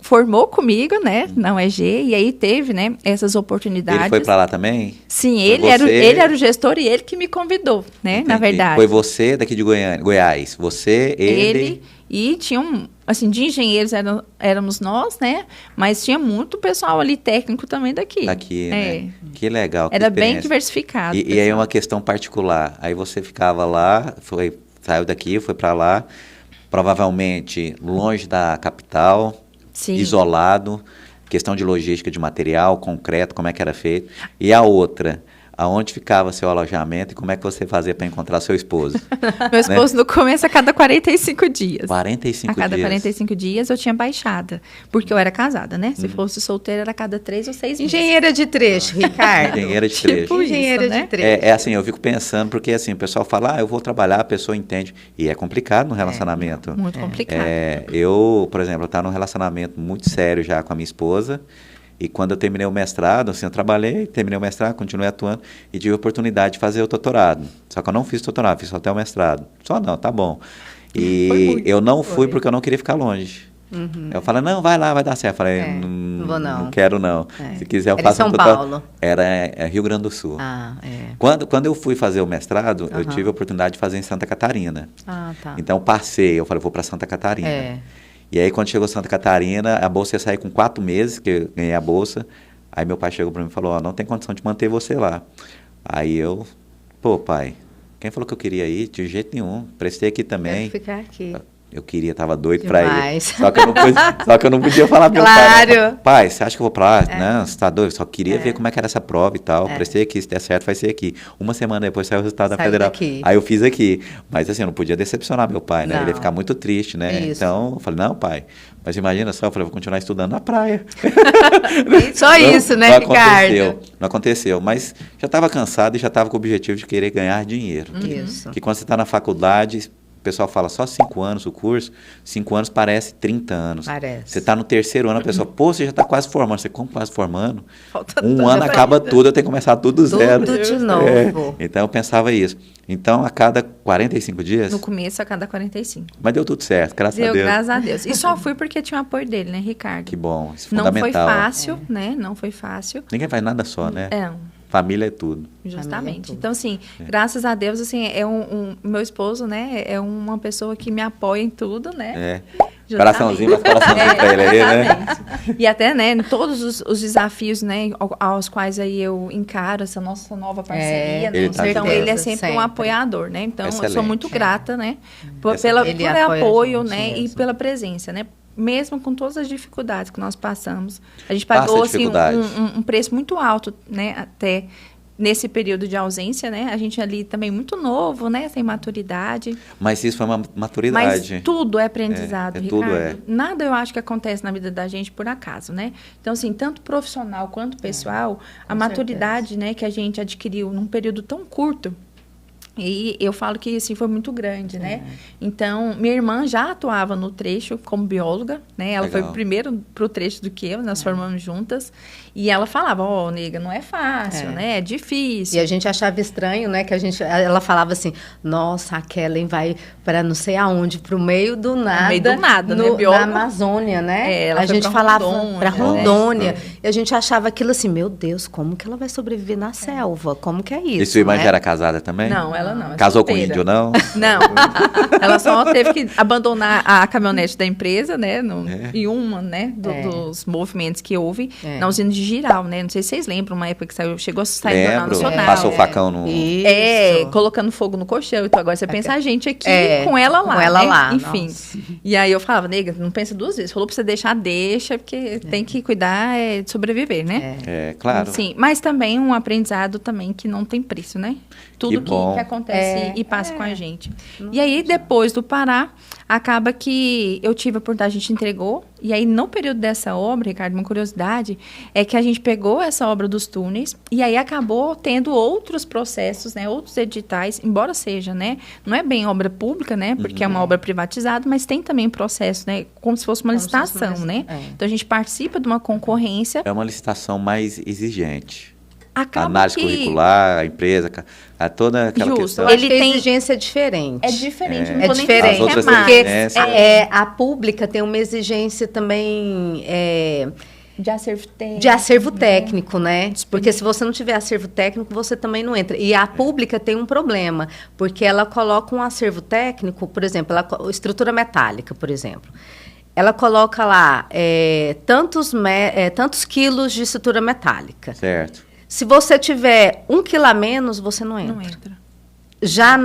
formou comigo, né, na UEG, e aí teve, né, essas oportunidades. Ele foi para lá também? Sim, Foi ele era o gestor e ele que me convidou, né, Entendi. na verdade. Foi você daqui de Goiás, você, ele... E tinham, assim, de engenheiros éramos nós, né, mas tinha muito pessoal ali técnico também daqui. Daqui, né? Que legal, que Era bem experiência. diversificado. E aí é uma questão particular. Aí você ficava lá, saiu daqui, foi para lá, provavelmente longe da capital, Sim. isolado, questão de logística de material, concreto, como é que era feito. E a outra, aonde ficava seu alojamento e como é que você fazia para encontrar seu esposo? Meu esposo, no começo, a cada 45 dias. 45 A cada dias. 45 dias eu tinha baixada, porque eu era casada, né? Se fosse solteira, era a cada 3 ou 6 meses. Engenheira de trecho, Ricardo. Engenheira de trecho. Tipo isso, Engenheira né? de trecho. É assim, eu fico pensando, porque assim, o pessoal fala, eu vou trabalhar, a pessoa entende. E é complicado no relacionamento. Muito complicado. Eu, por exemplo, eu estava num relacionamento muito sério já com a minha esposa, e quando eu terminei o mestrado, assim, eu trabalhei, terminei o mestrado, continuei atuando, e tive a oportunidade de fazer o doutorado. Só que eu não fiz doutorado, fiz só até o mestrado. Só não, tá bom. E eu não fui porque eu não queria ficar longe. Eu falei, não, vai lá, vai dar certo. Eu falei, não vou não. Não quero não. Se quiser eu Era em faço São um doutorado. Paulo? Era Rio Grande do Sul. Ah, é. Quando eu fui fazer o mestrado, eu tive a oportunidade de fazer em Santa Catarina. Ah, tá. Então, eu passei, eu falei, vou para Santa Catarina. E aí, quando chegou Santa Catarina, a bolsa ia sair com 4 meses, que eu ganhei a bolsa. Aí, meu pai chegou para mim e falou, não tem condição de manter você lá. Aí, pô, pai, quem falou que eu queria ir? De jeito nenhum. Prestei aqui também. Quero ficar aqui. Eu queria, tava doido para ir. Demais. Só que eu não podia falar pro meu pai. Claro. Pai, você acha que eu vou pra lá? Não, você tá doido? Só queria ver como é que era essa prova e tal. Prestei aqui, se der certo, vai ser aqui. Uma semana depois saiu o resultado da federal. Daqui. Aí eu fiz aqui. Mas assim, eu não podia decepcionar meu pai, né? Não. Ele ia ficar muito triste, né? Isso. Então, eu falei, não, pai. Mas imagina só, eu falei, vou continuar estudando na praia. Só isso, né, Ricardo? Não aconteceu. Mas já estava cansado e já estava com o objetivo de querer ganhar dinheiro. Isso. Que quando você está na faculdade, o pessoal fala só 5 anos o curso, 5 anos parece 30 anos. Parece. Você está no 3º ano, a pessoa, pô, você já está quase formando. Você, como quase formando? Falta Um tanta ano acaba vida. tudo, eu tenho que começar tudo do zero. Tudo de novo. Então eu pensava isso. Então, a cada 45 dias, No começo, a cada 45. mas deu tudo certo, graças a Deu, Deus. graças a Deus. E só fui porque tinha o apoio dele, né, Ricardo? Que bom, isso é Não foi fundamental. fácil, né? Não foi fácil. Ninguém faz nada só, né? É. Família é tudo. Justamente. tudo. Então, assim, graças a Deus, assim, meu esposo, né, é uma pessoa que me apoia em tudo, né? É. Justamente. Coraçãozinho, mas coraçãozinho pra ele aí, né? Exatamente. E até, né, em todos os desafios, né, aos quais aí eu encaro essa nossa nova parceria, né? Ele tá Então, ajudando. ele é sempre um Sempre. apoiador, né? Então, eu Excelente. sou muito grata, né, por Ele apoia a apoio, gente né, e mesmo. pela presença, né? Mesmo com todas as dificuldades que nós passamos. A gente Passa pagou, assim, dificuldade. um preço muito alto, né, até nesse período de ausência, né? A gente ali também muito novo, né? Sem maturidade. Mas isso foi uma Mas maturidade. tudo é aprendizado, Ricardo. tudo é. Nada eu acho que acontece na vida da gente por acaso, né? Então, assim, tanto profissional quanto pessoal, a maturidade, né, que a gente adquiriu num período tão curto, e eu falo que, assim, foi muito grande, né? Então, minha irmã já atuava no trecho como bióloga, né? Ela Legal. foi primeiro pro trecho do que eu, nós formamos juntas. E ela falava, nega, não é fácil, né? É difícil. E a gente achava estranho, né? Que ela falava assim, nossa, a Kellen vai para não sei aonde, pro meio do nada. meio do nada, né? Na Bióloga. Amazônia, né? Ela a foi gente pra falava Rondônia, para né? Rondônia. E a gente achava aquilo assim, meu Deus, como que ela vai sobreviver na selva? Como que é isso? E sua irmã né? já era casada também? Não, ela não. é Casou com solteira. índio, não? Não. Ela só teve que abandonar a caminhonete da empresa, né? E uma, né? Dos movimentos que houve na usina de Giral, né? Não sei se vocês lembram, uma época que chegou a sair do Jornal Lembro. Nacional. Passou o facão no... Isso. Colocando fogo no colchão. Então, agora você pensa a gente aqui É, com ela lá. com ela né? lá, Enfim. nossa. E aí eu falava, nega, não pensa 2 vezes. Falou pra você deixar, deixa, porque tem que cuidar de sobreviver, né? É, claro. Sim, mas também um aprendizado também que não tem preço, né? Tudo que bom. acontece acontece e passa com a gente. E aí, depois do Pará, acaba que eu tive a oportunidade, a gente entregou. E aí, no período dessa obra, Ricardo, uma curiosidade é que a gente pegou essa obra dos túneis e aí acabou tendo outros processos, né, outros editais, embora seja, né, não é bem obra pública, né, porque é uma obra privatizada, mas tem também processo, né, como se fosse uma licitação, né? Então, a gente participa de uma concorrência. É uma licitação mais exigente. Acaba análise curricular, a empresa, toda aquela questão. Ele tem exigência diferente. É diferente. É diferente. As outras porque a pública tem uma exigência também de acervo técnico, né? Porque se você não tiver acervo técnico, você também não entra. E a pública tem um problema, porque ela coloca um acervo técnico, por exemplo, estrutura metálica, por exemplo. Ela coloca lá tantos quilos de estrutura metálica. Certo. Se você tiver 1 quilo a menos, você não entra. Não entra. Já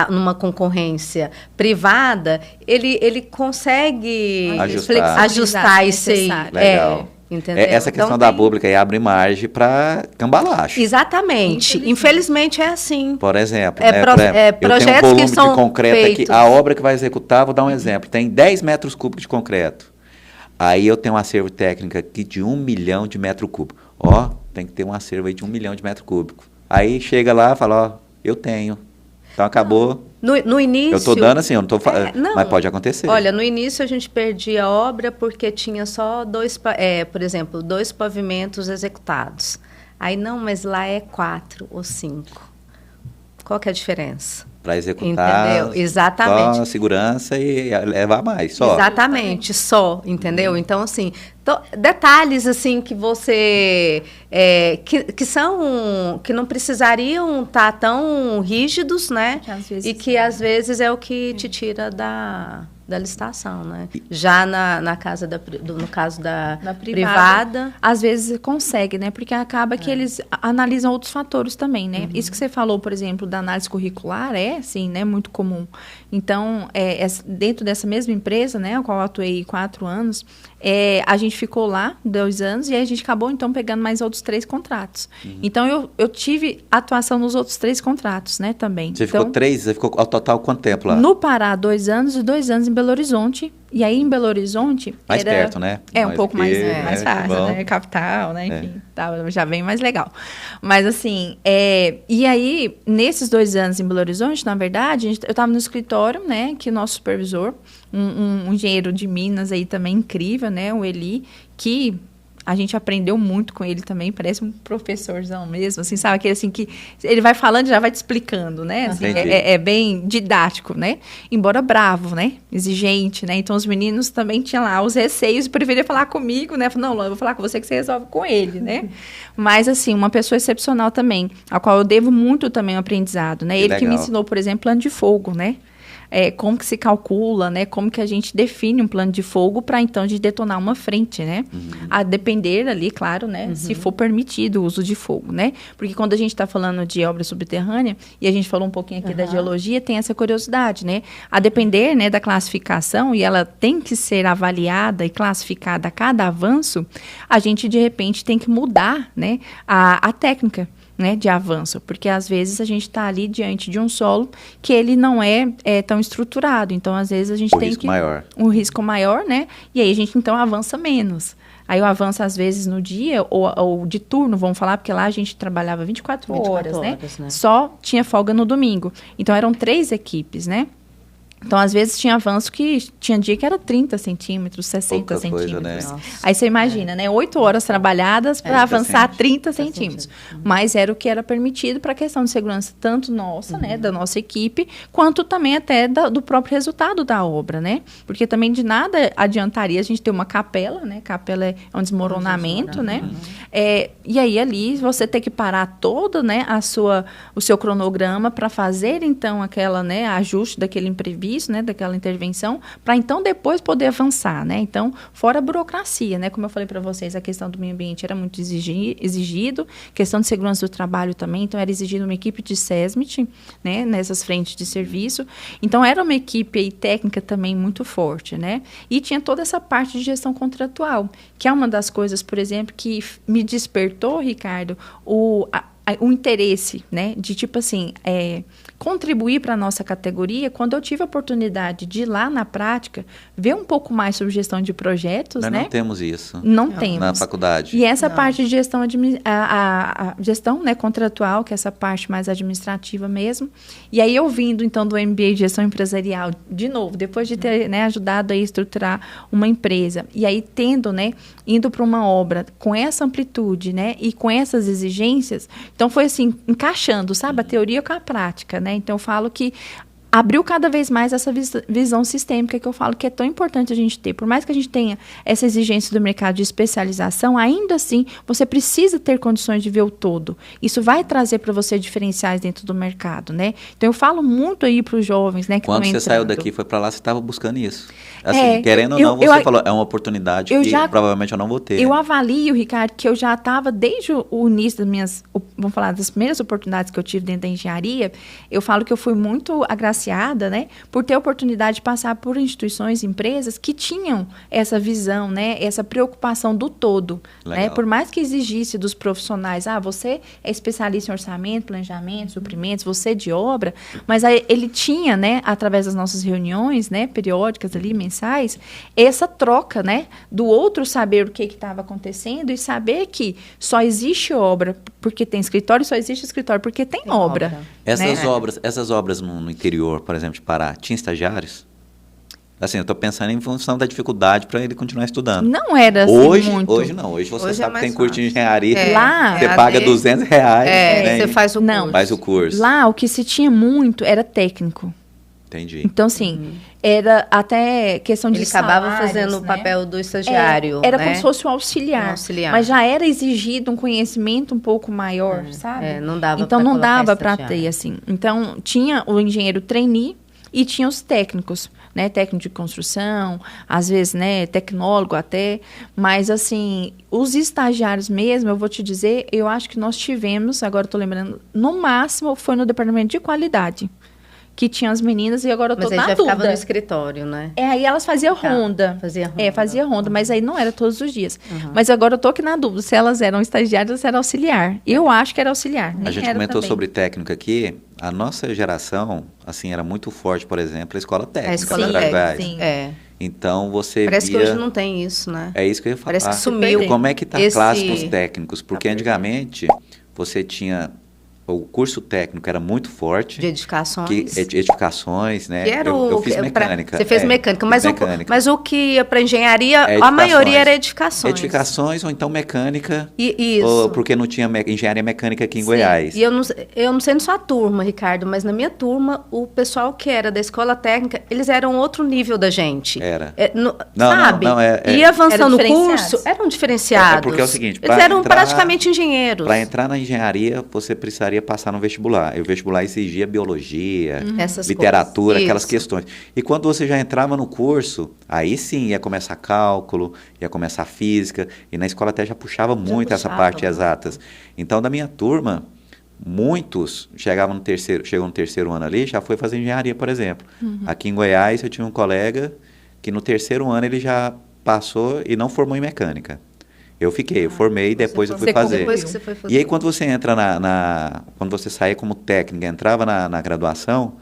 numa concorrência privada, ele consegue ajustar isso aí. Legal. Entendeu? Essa questão então, da pública aí abre margem para cambalacho. Exatamente. Infelizmente é assim. Por exemplo, projetos eu tenho um volume que são de concreto feitos. aqui, a obra que vai executar, vou dar um exemplo, tem 10 metros cúbicos de concreto. Aí eu tenho um acervo técnico aqui de 1 milhão de metro cúbico. Tem que ter um acervo aí de 1 milhão de metro cúbico. Aí chega lá e fala, eu tenho. Então acabou. No início... Eu estou dando assim, eu não estou falando, mas pode acontecer. Olha, no início a gente perdia a obra porque tinha só por exemplo, 2 pavimentos executados. Aí não, mas lá é 4 ou 5. Qual que é a diferença? Para executar, entendeu? Exatamente. Só segurança e levar mais, só. Exatamente, só, entendeu? Então, assim, detalhes, assim, que você... que não precisariam estar tão rígidos, né? E que, às vezes, é o que te tira da licitação, né? Já no caso da privada, às vezes consegue, né? Porque acaba que eles analisam outros fatores também, né? Isso que você falou, por exemplo, da análise curricular sim, né? Muito comum. Então, dentro dessa mesma empresa, né? A qual eu atuei 4 anos, a gente ficou lá 2 anos e aí a gente acabou, então, pegando mais outros 3 contratos. Então, eu tive atuação nos outros 3 contratos, né? Também. Você ficou 3? Você ficou ao total quanto tempo lá? No Pará, 2 anos e 2 anos em Belo Horizonte. E aí, em Belo Horizonte... Mais perto, né? Um pouco mais fácil, né? Capital, né? Enfim, tá já bem mais legal. Mas, assim, e aí, nesses 2 anos em Belo Horizonte, na verdade, eu estava no escritório, né? Que o nosso supervisor, um engenheiro de Minas aí também incrível, né? O Eli, que... A gente aprendeu muito com ele também, parece um professorzão mesmo, assim, sabe? Aquele assim que ele vai falando e já vai te explicando, né? Assim, é bem didático, né? Embora bravo, né? Exigente, né? Então, os meninos também tinham lá os receios e preferiam falar comigo, né? Não, eu vou falar com você que você resolve com ele, né? Mas, assim, uma pessoa excepcional também, a qual eu devo muito também o aprendizado, né? Ele que me ensinou, por exemplo, plano de fogo, né? Como que se calcula, né? Como que a gente define um plano de fogo para, então, de detonar uma frente, né? A depender ali, claro, né? Se for permitido o uso de fogo, né? Porque quando a gente está falando de obra subterrânea, e a gente falou um pouquinho aqui da geologia, tem essa curiosidade, né? A depender, né, da classificação, e ela tem que ser avaliada e classificada a cada avanço, a gente, de repente, tem que mudar, né, a técnica, né, de avanço, porque às vezes a gente está ali diante de um solo que ele não é tão estruturado, então às vezes a gente tem um risco maior, né, e aí a gente então avança menos. Aí eu avanço às vezes no dia ou de turno, vamos falar, porque lá a gente trabalhava 24 horas, né? Só tinha folga no domingo. Então eram 3 equipes, né? Então, às vezes, tinha avanço que tinha dia que era 30 centímetros, 60 centímetros. Coisa, né? Aí você imagina, né? 8 horas trabalhadas para avançar 30 centímetros. Mas era o que era permitido para a questão de segurança, tanto nossa, né? Da nossa equipe, quanto também até do próprio resultado da obra, né? Porque também de nada adiantaria a gente ter uma capela, né? Capela é um desmoronamento, né? E aí, ali, você ter que parar todo, né? O seu cronograma para fazer, então, aquela, né? Ajuste daquele imprevisto, né, daquela intervenção, para então depois poder avançar, né? Então, fora a burocracia, né? Como eu falei para vocês, a questão do meio ambiente era muito exigido, questão de segurança do trabalho também, então era exigido uma equipe de SESMIT, né, nessas frentes de serviço. Então, era uma equipe aí, técnica também muito forte, né? E tinha toda essa parte de gestão contratual, que é uma das coisas, por exemplo, que me despertou, Ricardo, o interesse, né, de tipo assim, contribuir para a nossa categoria quando eu tive a oportunidade de ir lá na prática, ver um pouco mais sobre gestão de projetos, Nós né? não temos isso. Não temos. Na faculdade. E essa Não. parte de gestão, a gestão, né, contratual, que é essa parte mais administrativa mesmo. E aí eu vindo, então, do MBA de gestão empresarial, de novo, depois de ter, né, ajudado a estruturar uma empresa, e aí tendo, né, indo para uma obra com essa amplitude, né, e com essas exigências, então foi assim, encaixando, sabe, a teoria com a prática, né? Então eu falo que abriu cada vez mais essa visão sistêmica que eu falo que é tão importante a gente ter. Por mais que a gente tenha essa exigência do mercado de especialização, ainda assim, você precisa ter condições de ver o todo. Isso vai trazer para você diferenciais dentro do mercado, né? Então, eu falo muito aí para os jovens, né? Que Quando você saiu daqui, foi para lá, você estava buscando isso. Assim, querendo ou não, você falou, é uma oportunidade que provavelmente eu não vou ter. Eu avalio, Ricardo, que eu já estava desde o início das minhas, vamos falar, das primeiras oportunidades que eu tive dentro da engenharia, eu falo que eu fui muito agraciada, né, por ter a oportunidade de passar por instituições, empresas que tinham essa visão, né, essa preocupação do todo, né, por mais que exigisse dos profissionais, você é especialista em orçamento, planejamento, suprimentos, você de obra, mas aí ele tinha, né, através das nossas reuniões, né, periódicas ali, mensais, essa troca, né, do outro saber o que estava acontecendo e saber que só existe obra porque tem escritório, só existe escritório porque tem obra. Essas obras no interior, por exemplo, de Pará, tinha estagiários? Assim, eu estou pensando em função da dificuldade para ele continuar estudando. Não era assim hoje, muito. Hoje não. Hoje você sabe que tem curso de fácil. engenharia. Lá, você paga R$200. Né, você faz o curso. Faz o curso. Lá, o que se tinha muito era técnico. Entendi. Então, assim, era até questão de Ele acabava salários, fazendo o né? papel do estagiário. Era né? como se fosse um auxiliar, mas já era exigido um conhecimento um pouco maior, sabe? Não dava então, não dava para estagiário. ter, assim. Então, tinha o engenheiro trainee e tinha os técnicos, né? Técnico de construção, às vezes, né? Tecnólogo até. Mas, assim, os estagiários mesmo, eu vou te dizer, eu acho que nós tivemos, agora eu tô lembrando, no máximo foi no departamento de qualidade, que tinha as meninas, e agora eu tô na dúvida. Mas aí já ficava no escritório, né? Aí elas faziam ronda. Fazia ronda, mas aí não era todos os dias. Mas agora eu tô aqui na dúvida, se elas eram estagiárias ou se era auxiliar. Eu acho que era auxiliar. A gente comentou sobre técnico aqui. A nossa geração, assim, era muito forte, por exemplo, a escola técnica. A escola técnica, sim. Então, você Parece que hoje não tem isso, né? É isso que eu ia falar. Parece que sumiu. Como é que está a classe com os técnicos? Porque antigamente, você tinha... O curso técnico era muito forte. De edificações. Edificações, né? Que era eu fiz mecânica. Você fez mecânica. Mas o que ia para engenharia, É a maioria era edificações. Edificações ou então mecânica. Isso. Ou porque não tinha engenharia mecânica aqui em Goiás. E eu não sei na sua turma, Ricardo, mas na minha turma, o pessoal que era da escola técnica, eles eram outro nível da gente. Era. Sabe? E avançando no curso, eram diferenciados. Porque é o seguinte, eles eram praticamente engenheiros. Para entrar na engenharia, você precisaria passar no vestibular. E o vestibular exigia biologia, literatura, aquelas questões. E quando você já entrava no curso, aí sim ia começar cálculo, ia começar física, e na escola até já puxava muito essa parte exatas. Então, da minha turma, muitos chegam no terceiro ano ali, já foi fazer engenharia, por exemplo. Aqui em Goiás, eu tinha um colega que no terceiro ano ele já passou e não formou em mecânica. Eu formei e depois eu fui fazer. Depois que você foi fazer. E aí, quando você entra quando você saía como técnica, entrava na graduação,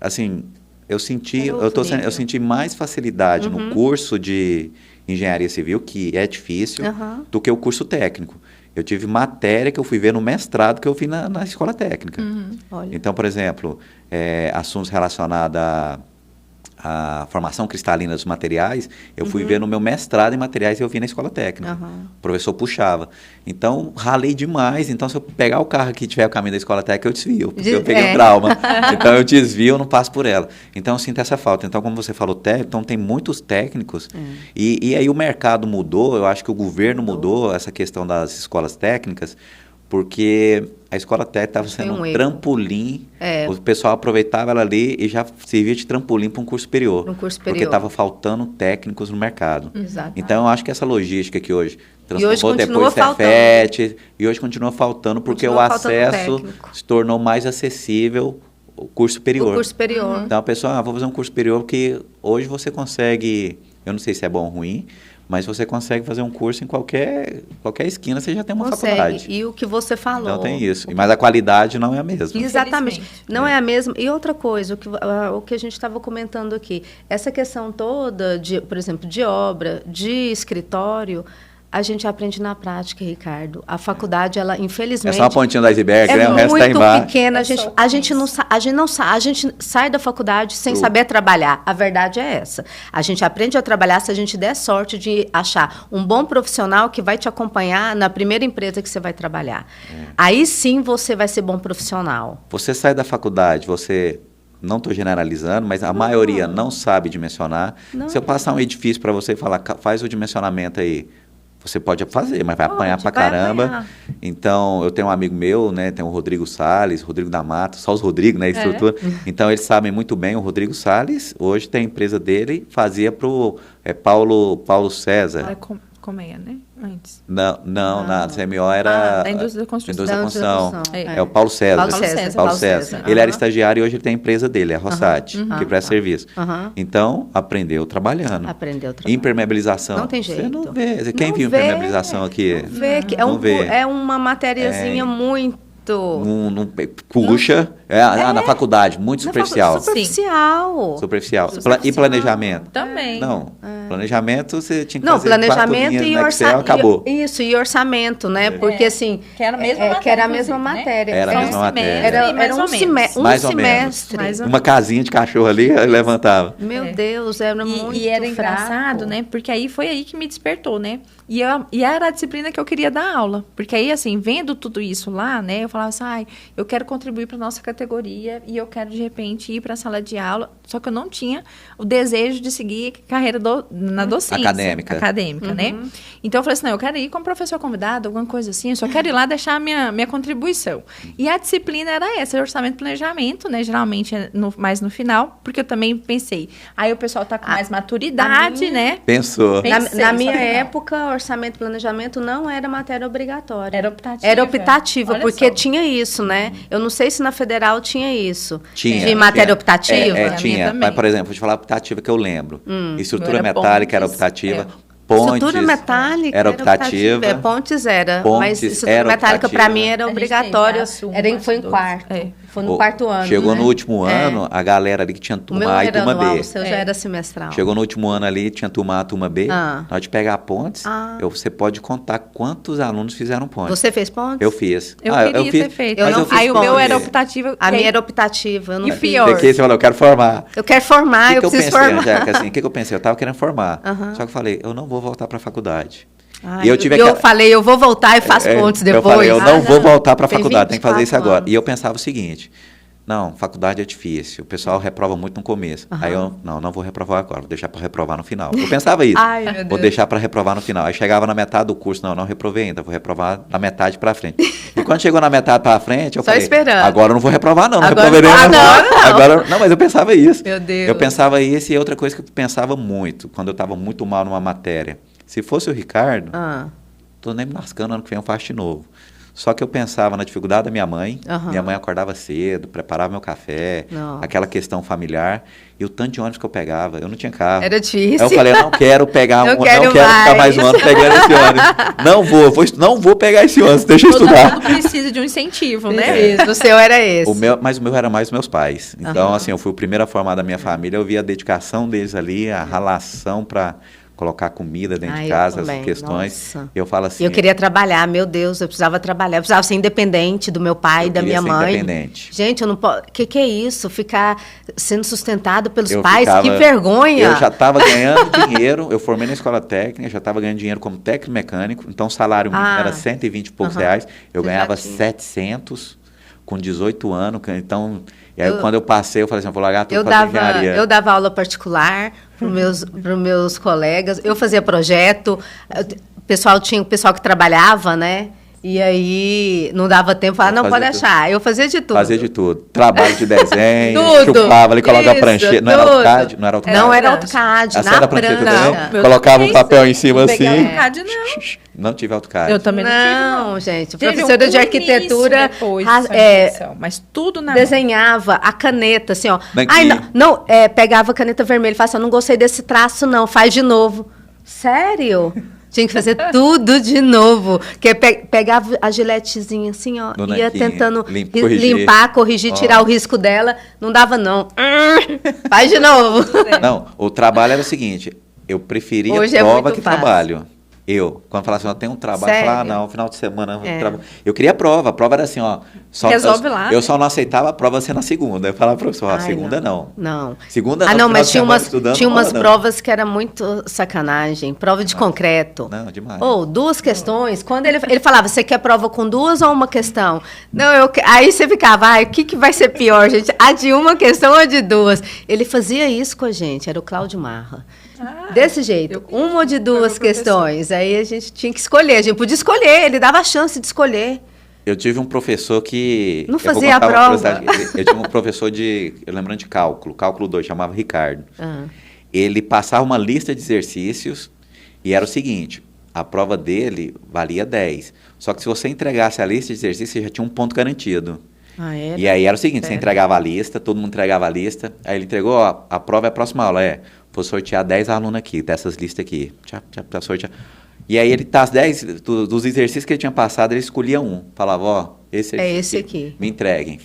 assim, eu senti mais facilidade no curso de engenharia civil, que é difícil, do que o curso técnico. Eu tive matéria que eu fui ver no mestrado que eu vi na escola técnica. Então, por exemplo, assuntos relacionados a formação cristalina dos materiais, eu fui ver no meu mestrado em materiais e eu vi na escola técnica. O professor puxava. Então, ralei demais. Então, se eu pegar o carro que tiver o caminho da escola técnica, eu desvio, porque eu peguei o trauma. Então, eu desvio, eu não passo por ela. Então, eu sinto essa falta. Então, como você falou, então tem muitos técnicos. E aí o mercado mudou, eu acho que o governo mudou essa questão das escolas técnicas, porque a escola técnica estava sendo um trampolim. O pessoal aproveitava ela ali e já servia de trampolim para um curso superior. Porque estava faltando técnicos no mercado. Então, eu acho que essa logística que hoje transformou depois Cefet, e hoje continua faltando porque o acesso se tornou mais acessível o curso superior. Então, a pessoa, vou fazer um curso superior, porque hoje você consegue, eu não sei se é bom ou ruim, mas você consegue fazer um curso em qualquer esquina, você já tem uma Consegue. faculdade. E o que você falou. Então tem isso. Mas a qualidade não é a mesma. Exatamente. Não é a mesma. E outra coisa, o que a gente estava comentando aqui, essa questão toda, por exemplo, de obra, de escritório, a gente aprende na prática, Ricardo. A faculdade, ela, infelizmente... É só uma pontinha do iceberg, né? O resto muito está embaixo. pequena. A gente sai da faculdade sem saber trabalhar. A verdade é essa. A gente aprende a trabalhar se a gente der sorte de achar um bom profissional que vai te acompanhar na primeira empresa que você vai trabalhar. Aí sim você vai ser bom profissional. Você sai da faculdade, você... Não estou generalizando, mas a maioria não sabe dimensionar. Não. Se eu passar um edifício para você e falar, faz o dimensionamento aí, você pode fazer, mas vai apanhar pra caramba. Apanhar. Então, eu tenho um amigo meu, né? Tem o Rodrigo Salles, Rodrigo da Mata, só os Rodrigo, né? Estrutura. Então, eles sabem muito bem. O Rodrigo Salles, hoje tem a empresa dele, fazia pro Paulo César. Como é, né? Antes. Não, na CMO era... Da indústria da construção. Indústria da construção. É. É o Paulo César. Paulo César. César. Ele era estagiário e hoje ele tem a empresa dele, a Rossat, que presta serviço. Então, aprendeu trabalhando. Aprendeu trabalhando. Impermeabilização. Não tem jeito. Você não vê. Quem Não viu vê. impermeabilização aqui? Não vê, que Não vê. é uma matériazinha muito... Não puxa. Na faculdade, muito superficial. Superficial. E planejamento? Também. Não. Planejamento, você tinha que Não, fazer planejamento quatro linhas e no Excel, acabou. Isso, e orçamento, né? Porque assim... Que era a mesma matéria. Que era a mesma matéria. Era a mesma matéria. Era um semestre. Mais ou menos. Mais ou Uma casinha de cachorro ali, eu levantava. Meu Deus, era muito E era fraco. engraçado, né? Porque aí foi aí que me despertou, né? E era a disciplina que eu queria dar aula. Porque aí, assim, vendo tudo isso lá, né? Eu falava assim, eu quero contribuir para nossa categoria e eu quero, de repente, ir para a sala de aula. Só que eu não tinha o desejo de seguir carreira na docência. Acadêmica, né? Então, eu falei assim, não, eu quero ir como professor convidado, alguma coisa assim. Eu só quero ir lá deixar a minha contribuição. E a disciplina era essa, orçamento e planejamento, né? Geralmente, mais no final. Porque eu também pensei, aí o pessoal tá com mais maturidade, né? Pensou. Na minha época, orçamento e planejamento não era matéria obrigatória. Era optativa. Era optativa, Olha porque só. tinha isso, né? Eu não sei se na federal tinha isso. Tinha. De matéria optativa. Tinha. Mas, por exemplo, vou te falar a optativa que eu lembro. Estrutura metálica era optativa. Pontes, estrutura metálica era optativa. Pontes era. Pontes mas estrutura era metálica, para mim, era A gente obrigatória. teve a Foi em quarto. Foi no quarto ano. Chegou né? no último ano, a galera ali que tinha O turma meu A e era turma anual, B. o seu já era semestral. Chegou no último ano ali, tinha turma A, turma B. Ah. Na hora de pegar pontes, você pode contar quantos alunos fizeram pontes. Você fez pontes? Eu fiz. Eu queria ter feito. Eu não fiz aí o meu pontes. era optativa. A minha era optativa. Eu não E fiz. pior. Você falou, eu quero formar. Eu quero formar, eu preciso formar. Angélica, assim, o que eu pensei? Eu estava querendo formar. Só que eu falei, eu não vou voltar para a faculdade. E eu falei, eu vou voltar e faço pontes depois. Eu falei, eu não vou voltar para a faculdade, tem que fazer isso agora. anos. E eu pensava o seguinte, não, faculdade é difícil, o pessoal reprova muito no começo. Aí eu, não vou reprovar agora, vou deixar para reprovar no final. Eu pensava isso, Ai, meu Deus. vou deixar para reprovar no final. Aí chegava na metade do curso, não reprovei ainda, vou reprovar da metade para frente. E quando chegou na metade para frente, eu falei, esperando. agora eu não vou reprovar não, Agora reproverei não. Agora, não, mas eu pensava isso. Meu Deus. Eu pensava isso e outra coisa que eu pensava muito, quando eu estava muito mal numa matéria. Se fosse o Ricardo... Tô nem me lascando, ano que vem eu faço de novo. Só que eu pensava na dificuldade da minha mãe. Minha mãe acordava cedo, preparava meu café, aquela questão familiar. E o tanto de ônibus que eu pegava, eu não tinha carro. Era difícil. Aí eu falei, eu não quero pegar Não não quero quero ficar mais um ano pegando esse ônibus. Não vou pegar esse ônibus, deixa eu estudar. Todo mundo precisa de um incentivo, né? Isso, o seu era esse. Mas o meu era mais os meus pais. Então, assim, eu fui o primeiro a formar da minha família, eu vi a dedicação deles ali, a ralação para colocar comida dentro de casa, as questões. Nossa. Eu falo assim... Eu queria trabalhar, meu Deus, eu precisava trabalhar. Eu precisava ser independente do meu pai e da minha mãe. Independente. Gente, eu não posso... O que é isso? Ficar sendo sustentado pelos pais? Que vergonha! Eu já estava ganhando dinheiro, eu formei na escola técnica, já estava ganhando dinheiro como técnico mecânico, então o salário mínimo era 120 e poucos reais. Eu ganhava 700 com 18 anos, então... E aí, quando eu passei, eu falei assim, eu vou largar tudo para fazer engenharia. Eu dava aula particular para os meus colegas, eu fazia projeto, tinha o pessoal que trabalhava, né? E aí, não dava tempo, falava, não, pode achar. Eu fazia de tudo. Fazia de tudo. Trabalho de desenho, tudo. chupava ali, colocava a prancheta. Não era AutoCAD? Não era AutoCAD. Não era AutoCAD, na prancha. Colocava um papel em cima assim. Não AutoCAD, não. Não tive AutoCAD. Eu também não tive, não. Gente, professora de arquitetura mas tudo na desenhava a caneta, assim, ó. Pegava a caneta vermelha e falava assim, não gostei desse traço, não, faz de novo. Sério? Tinha que fazer tudo de novo. Que pegava a giletezinha assim, ó, No ia nanquinho, tentando corrigir. limpar, corrigir, tirar o risco dela. Não dava, não. Faz de novo. Não, o trabalho era o seguinte, eu preferia Hoje é prova muito que fácil. trabalho. Quando falava assim, ó, tem um trabalho, eu falava, Sério? não, final de semana, É. eu queria prova. A prova era assim, ó. Resolve lá, Eu né? só não aceitava a prova ser na segunda. Eu falava, professor, Ai, segunda não. Não. Segunda Ah, no não, final mas de tinha semana umas, estudando, tinha não umas rola, não. provas que era muito sacanagem. Prova de concreto. Não, demais. Ou 2 questões. Quando ele falava, você quer prova com 2 ou uma questão? Não, aí você ficava, o que vai ser pior, gente? A de uma questão ou a de 2? Ele fazia isso com a gente, era o Cláudio Marra. Desse jeito, uma ou de 2 questões. Aí a gente tinha que escolher, a gente podia escolher, ele dava a chance de escolher. Eu tive um professor que... Não eu vou fazia a contar uma prova. curiosidade. Eu tive um professor eu lembrando de cálculo 2, chamava Ricardo. Ele passava uma lista de exercícios e era o seguinte, a prova dele valia 10. Só que se você entregasse a lista de exercícios, você já tinha um ponto garantido. Era? E aí era o seguinte, você entregava a lista, todo mundo entregava a lista, aí ele entregou, ó, a prova é a próxima aula, vou sortear 10 alunos aqui, dessas listas aqui. Tchá, sortear. E aí ele tá, 10, dos exercícios que ele tinha passado, ele escolhia um. Falava, ó, esse aqui. Me entreguem.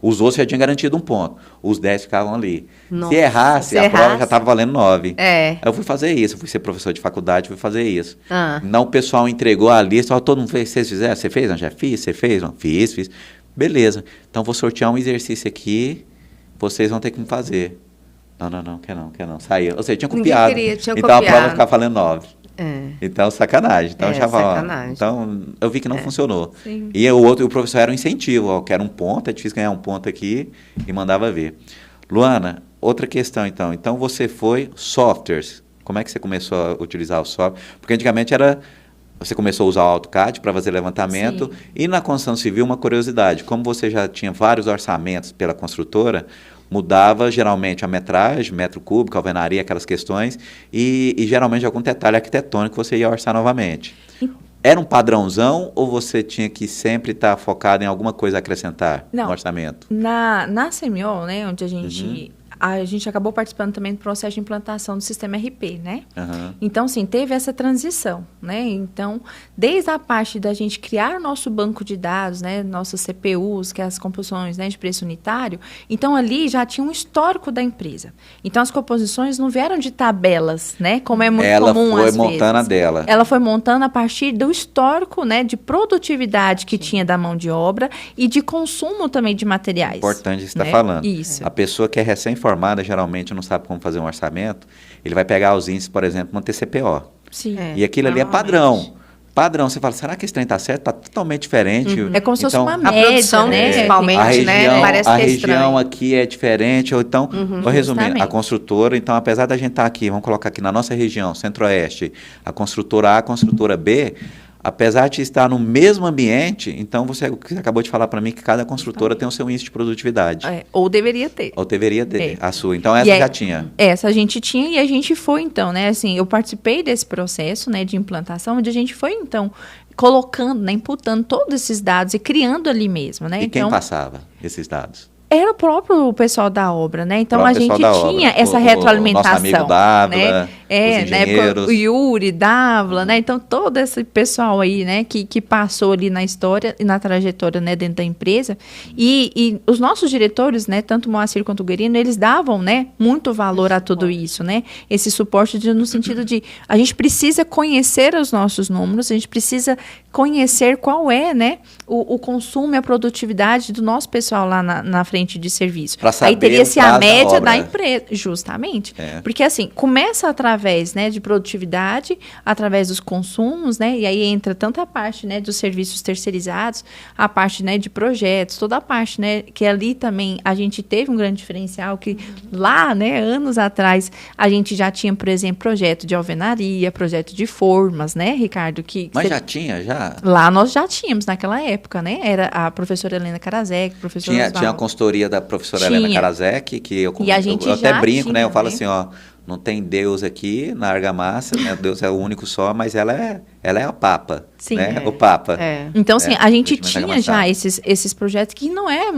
Os outros já tinham garantido um ponto. Os 10 ficavam ali. Nossa, se errasse, a prova já estava valendo 9. Aí eu fui fazer isso, fui ser professor de faculdade, fui fazer isso. Não, o pessoal entregou a lista, ó, todo mundo fez, vocês fizeram? Você fez? Não, já fiz? Você fez? Não, fiz. Beleza. Então vou sortear um exercício aqui, vocês vão ter que me fazer. Não, quer não. Saiu. Ou seja, tinha copiado. Então a prova ficava valendo 9. Então, sacanagem. Então, sacanagem. Então, eu vi que não funcionou. Sim. E o professor era um incentivo, ó, quero um ponto, é difícil ganhar um ponto aqui, e mandava ver. Luana, outra questão, então. Então, você foi softwares. Como é que você começou a utilizar o software? Porque antigamente você começou a usar o AutoCAD para fazer levantamento. Sim. E na construção civil, uma curiosidade, como você já tinha vários orçamentos pela construtora, mudava geralmente a metragem, metro cúbico, alvenaria, aquelas questões, e geralmente algum detalhe arquitetônico você ia orçar novamente. Era um padrãozão ou você tinha que sempre estar focado em alguma coisa a acrescentar no orçamento? Na CMO, né, onde a gente acabou participando também do processo de implantação do sistema RP, né? Então, sim, teve essa transição, né? Então, desde a parte da gente criar o nosso banco de dados, né? Nossas CPUs, que é as composições, né, de preço unitário, então ali já tinha um histórico da empresa. Então, as composições não vieram de tabelas, né? Como é muito comum às vezes. Ela foi montando a dela. Ela foi montando a partir do histórico, né, de produtividade que tinha da mão de obra e de consumo também de materiais. Importante isso que você né? está falando. Isso. A pessoa que é recém-formada, geralmente não sabe como fazer um orçamento, ele vai pegar os índices, por exemplo, manter CPO. Sim. E aquilo ali é padrão. Padrão, você fala, será que esse trem está certo? Está totalmente diferente. É como se fosse uma A média, produção, né? principalmente, né? Parece a que é região estranho. aqui é diferente, ou então, vou resumir, Justamente. a construtora, então, apesar da gente estar aqui, vamos colocar aqui na nossa região, Centro-Oeste, a construtora A, a construtora B, apesar de estar no mesmo ambiente, então você acabou de falar para mim que cada construtora tem o seu índice de produtividade. Ou deveria ter. Ou deveria ter a sua. Então, essa já tinha. Essa a gente tinha e a gente foi, então, né? Assim, eu participei desse processo, né, de implantação, onde a gente foi, então, colocando, né, imputando todos esses dados e criando ali mesmo, né? E então, quem passava esses dados? Era o próprio pessoal da obra, né? Então a gente tinha essa o retroalimentação. nosso amigo Dávila, né? os engenheiros. O Yuri, Dávila, né? Então todo esse pessoal aí, né? Que passou ali na história e na trajetória, né? Dentro da empresa. E os nossos diretores, né? Tanto o Moacir quanto o Guerino, eles davam, né? Muito valor a tudo isso, né? Esse suporte no sentido de a gente precisa conhecer os nossos números, a gente precisa conhecer qual é, né? O consumo e a produtividade do nosso pessoal lá na frente de serviço. Aí teria-se a média da empresa, justamente. Porque assim, começa através, né, de produtividade, através dos consumos, né, e aí entra tanto a parte, né, dos serviços terceirizados, a parte, né, de projetos, toda a parte, né, que ali também a gente teve um grande diferencial, que lá, né, anos atrás, a gente já tinha, por exemplo, projeto de alvenaria, projeto de formas, né, Ricardo? Mas já tinha, já? Lá nós já tínhamos naquela época, né, era a professora Helena Karazek, professora tinha a consultoria da professora Helena Karazek, que eu até brinco, né? Eu falo assim, ó, não tem Deus aqui na argamassa, né? Deus é o único só, mas ela é a Papa, Sim, né? O Papa. Então, assim, a gente investimento tinha já argamasado. esses projetos que não é...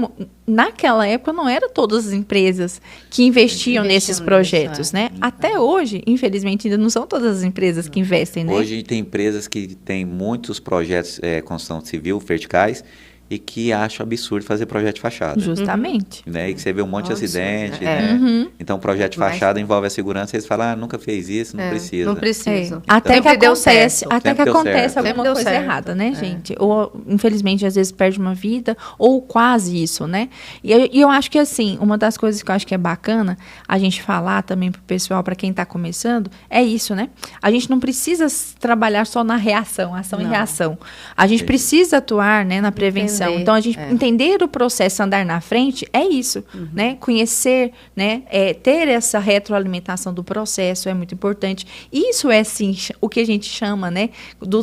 Naquela época, não eram todas as empresas que investiam nesses projetos, né? Até hoje, infelizmente, ainda não são todas as empresas que investem, né? Hoje tem empresas que têm muitos projetos construção civil, verticais, e que acham absurdo fazer projeto de fachada. Justamente. Né? E que você vê um monte de acidente, né? né? Então, o projeto de fachada envolve a segurança, eles falam, nunca fez isso, não precisa. Não precisa. Até que Sempre deu acontece, certo. até que Sempre deu acontece certo. alguma Sempre deu coisa certo. errada, né, gente? Ou, infelizmente, às vezes perde uma vida, ou quase isso, né? E eu acho que, assim, uma das coisas que eu acho que é bacana a gente falar também pro pessoal, para quem tá começando, é isso, né? A gente não precisa trabalhar só na reação, ação e reação. A gente precisa atuar, né, na prevenção. Entender, Então, a gente entender o processo, andar na frente, é isso, né? Conhecer, né? Ter essa retroalimentação do processo é muito importante. Isso é, sim, o que a gente chama, né?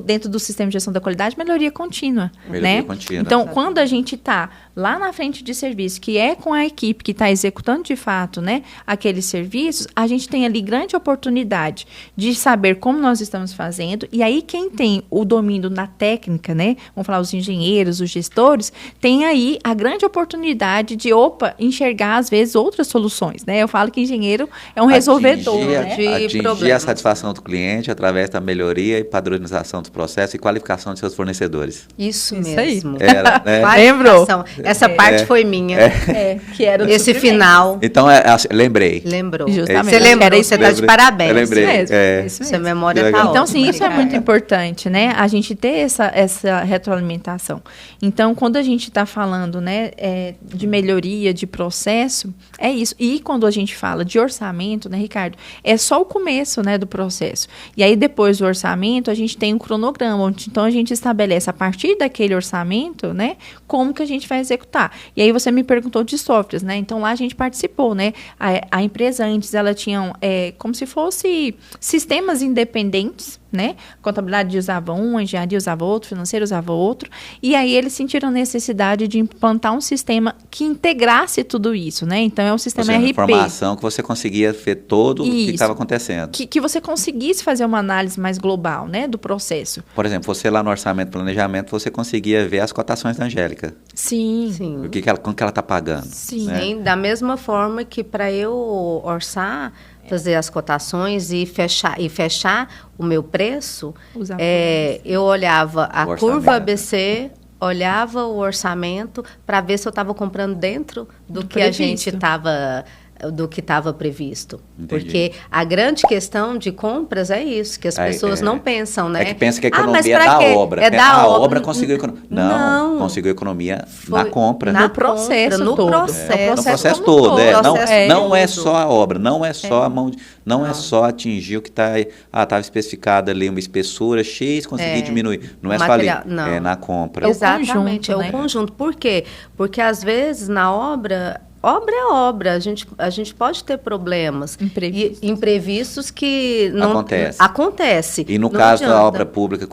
Dentro do sistema de gestão da qualidade, melhoria contínua, Melhoria né? contínua. Então, quando a gente está lá na frente de serviço, que é com a equipe que está executando de fato, né, aqueles serviços, a gente tem ali grande oportunidade de saber como nós estamos fazendo, e aí quem tem o domínio na técnica, né, vamos falar os engenheiros, os gestores, tem aí a grande oportunidade de, enxergar às vezes outras soluções, né? Eu falo que engenheiro é um resolvedor, né? Atingir a satisfação do cliente através da melhoria e padronização dos processos e qualificação de seus fornecedores. Isso aí. mesmo. Era, né? Lembrou? Essa parte foi minha. Que era o Esse suprimento. final. Então, lembrei. Lembrou. Justamente. Você lembrou, Era isso você está de mesmo. parabéns. Eu lembrei. Isso mesmo, isso Sua mesmo. memória Que está legal. Então, ótima. sim, isso é muito importante, né? A gente ter essa retroalimentação. Então, quando a gente está falando, né, de melhoria, de processo, é isso. E quando a gente fala de orçamento, né, Ricardo, é só o começo, né, do processo. E aí, depois do orçamento, a gente tem um cronograma, onde, então a gente estabelece a partir daquele orçamento, né, como que a gente vai executar. E aí você me perguntou de softwares, né? Então, lá a gente participou, né? A empresa antes, ela tinha como se fosse sistemas independentes, né? Contabilidade usava um, engenharia usava outro, financeiro usava outro. E aí eles sentiram a necessidade de implantar um sistema que integrasse tudo isso, né? Então, é um sistema RP. Informação que você conseguia ver todo o que estava acontecendo. Que você conseguisse fazer uma análise mais global, né? Do processo. Por exemplo, você lá no orçamento e planejamento, você conseguia ver as cotações da Angélica. Sim. Sim. Quanto que ela está pagando. Sim. Né? Sim, da mesma forma que para eu orçar, fazer as cotações e fechar o meu preço, eu olhava a curva ABC, olhava o orçamento para ver se eu estava comprando dentro do que a gente estava do que estava previsto. Entendi. Porque a grande questão de compras é isso, que as pessoas não pensam, né? É que pensa que a economia é mas da quê? obra. É da a obra. obra conseguiu economia. Não, conseguiu economia na compra. No processo no todo. processo. No processo como todo. Não é todo. só a obra, não é só a mão, não é só atingir o que está aí. Estava especificada ali uma espessura X, consegui diminuir. Não é material, só ali, não. é na compra. Exatamente, conjunto, é o né? conjunto. Por quê? Porque às vezes na obra é obra, a gente pode ter problemas. Imprevistos que não acontece. E no não caso adianta. da obra pública,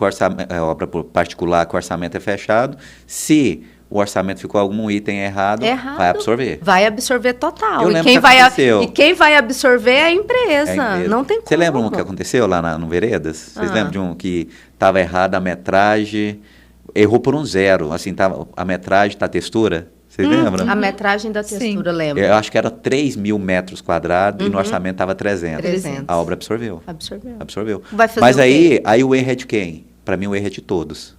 obra particular, que o orçamento é fechado, se o orçamento ficou algum item errado, vai absorver. Vai absorver total. Eu E lembro quem, que vai aconteceu. e quem vai absorver é a empresa. Não tem como. Você lembra um que aconteceu lá no Veredas? Vocês lembram de um que estava errado a metragem, errou por um 0, assim, tava, a metragem da textura? Vocês lembram? A metragem da textura, lembra? Eu acho que era 3.000 metros quadrados e no orçamento estava 300. A obra absorveu. Vai fazer Mas o quê? aí o erro é de quem? Para mim, o erro é de todos.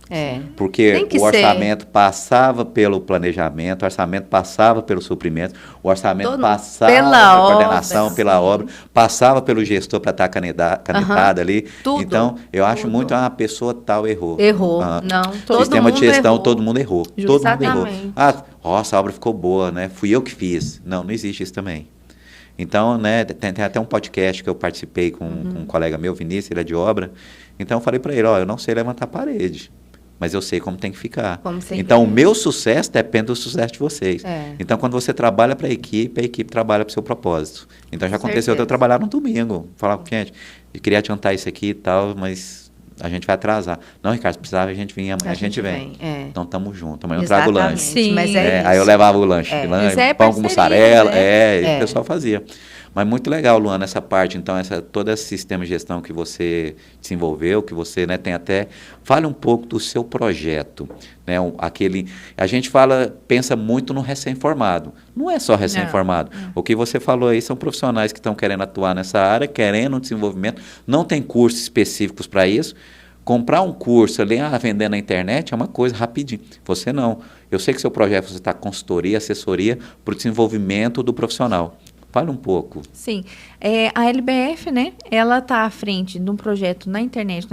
Porque Tem o orçamento passava pelo planejamento, o orçamento passava pelo suprimento, o orçamento passava pela coordenação, pela obra, passava pelo gestor para estar canetado ali. Tudo. Então, eu acho muito, a pessoa tal errou. Todo sistema mundo de gestão, errou. todo mundo errou. Todo mundo errou. Exatamente. Nossa, a obra ficou boa, né? Fui eu que fiz. Não existe isso também. Então, né, tem até um podcast que eu participei com um colega meu, Vinícius, ele é de obra. Então, eu falei para ele, eu não sei levantar parede, mas eu sei como tem que ficar. Então, o meu sucesso depende do sucesso de vocês. Então, quando você trabalha para a equipe trabalha para o seu propósito. Então, já aconteceu de eu trabalhar no domingo. Falar, gente, eu queria adiantar isso aqui e tal, mas a gente vai atrasar. Não, Ricardo, precisava a gente vir, amanhã a gente vem. Então, estamos juntos. Amanhã eu trago o lanche. Sim. Mas aí eu levava o lanche, Mas é pão com parceria, mussarela, né? e o pessoal fazia. Mas muito legal, Luana, essa parte, então, todo esse sistema de gestão que você desenvolveu, que você, né, tem até... Fale um pouco do seu projeto, né, a gente pensa muito no recém-formado. Não é só recém-formado. O que você falou aí são profissionais que estão querendo atuar nessa área, querendo um desenvolvimento, não tem cursos específicos para isso. Comprar um curso ali, vender na internet é uma coisa rapidinho. Você não. Eu sei que seu projeto você está consultoria, assessoria para o desenvolvimento do profissional. Fale um pouco. Sim. A LBF, né, ela está à frente de um projeto na internet,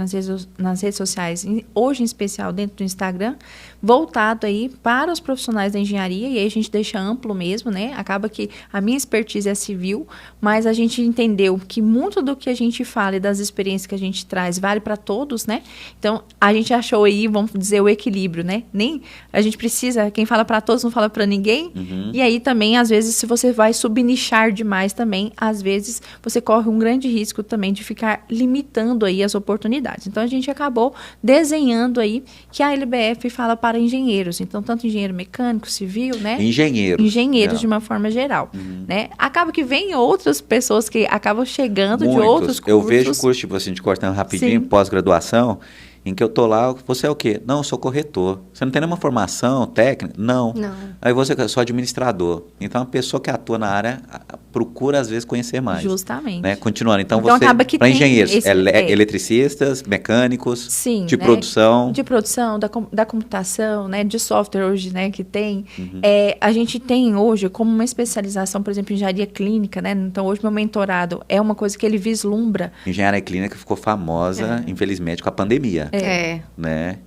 nas redes sociais, hoje em especial dentro do Instagram, voltado aí para os profissionais da engenharia, e aí a gente deixa amplo mesmo, né? Acaba que a minha expertise é civil, mas a gente entendeu que muito do que a gente fala e das experiências que a gente traz vale para todos, né? Então, a gente achou aí, vamos dizer, o equilíbrio, né? Nem a gente precisa, quem fala para todos não fala para ninguém, e aí também, às vezes, se você vai subnichar demais também, às vezes, você corre um grande risco também de ficar limitando aí as oportunidades. Então, a gente acabou desenhando aí que a LBF fala para engenheiros, então tanto engenheiro mecânico, civil, né? Engenheiros de uma forma geral, né? Acaba que vem outras pessoas que acabam chegando de outros cursos. Eu vejo curso, tipo assim, de cortando rapidinho, pós-graduação, em que eu tô lá, você é o quê? Não, eu sou corretor. Você não tem nenhuma formação técnica? Não. Aí você é só administrador. Então, a pessoa que atua na área procura, às vezes, conhecer mais. Justamente. Né? Continuando. Então você, para engenheiros, eletricistas, mecânicos, sim, de né? produção. De produção, da computação, né? De software hoje, né? Que tem. A gente tem hoje como uma especialização, por exemplo, engenharia clínica, né? Então, hoje, meu mentorado é uma coisa que ele vislumbra. Engenharia clínica ficou famosa, infelizmente, com a pandemia. Né?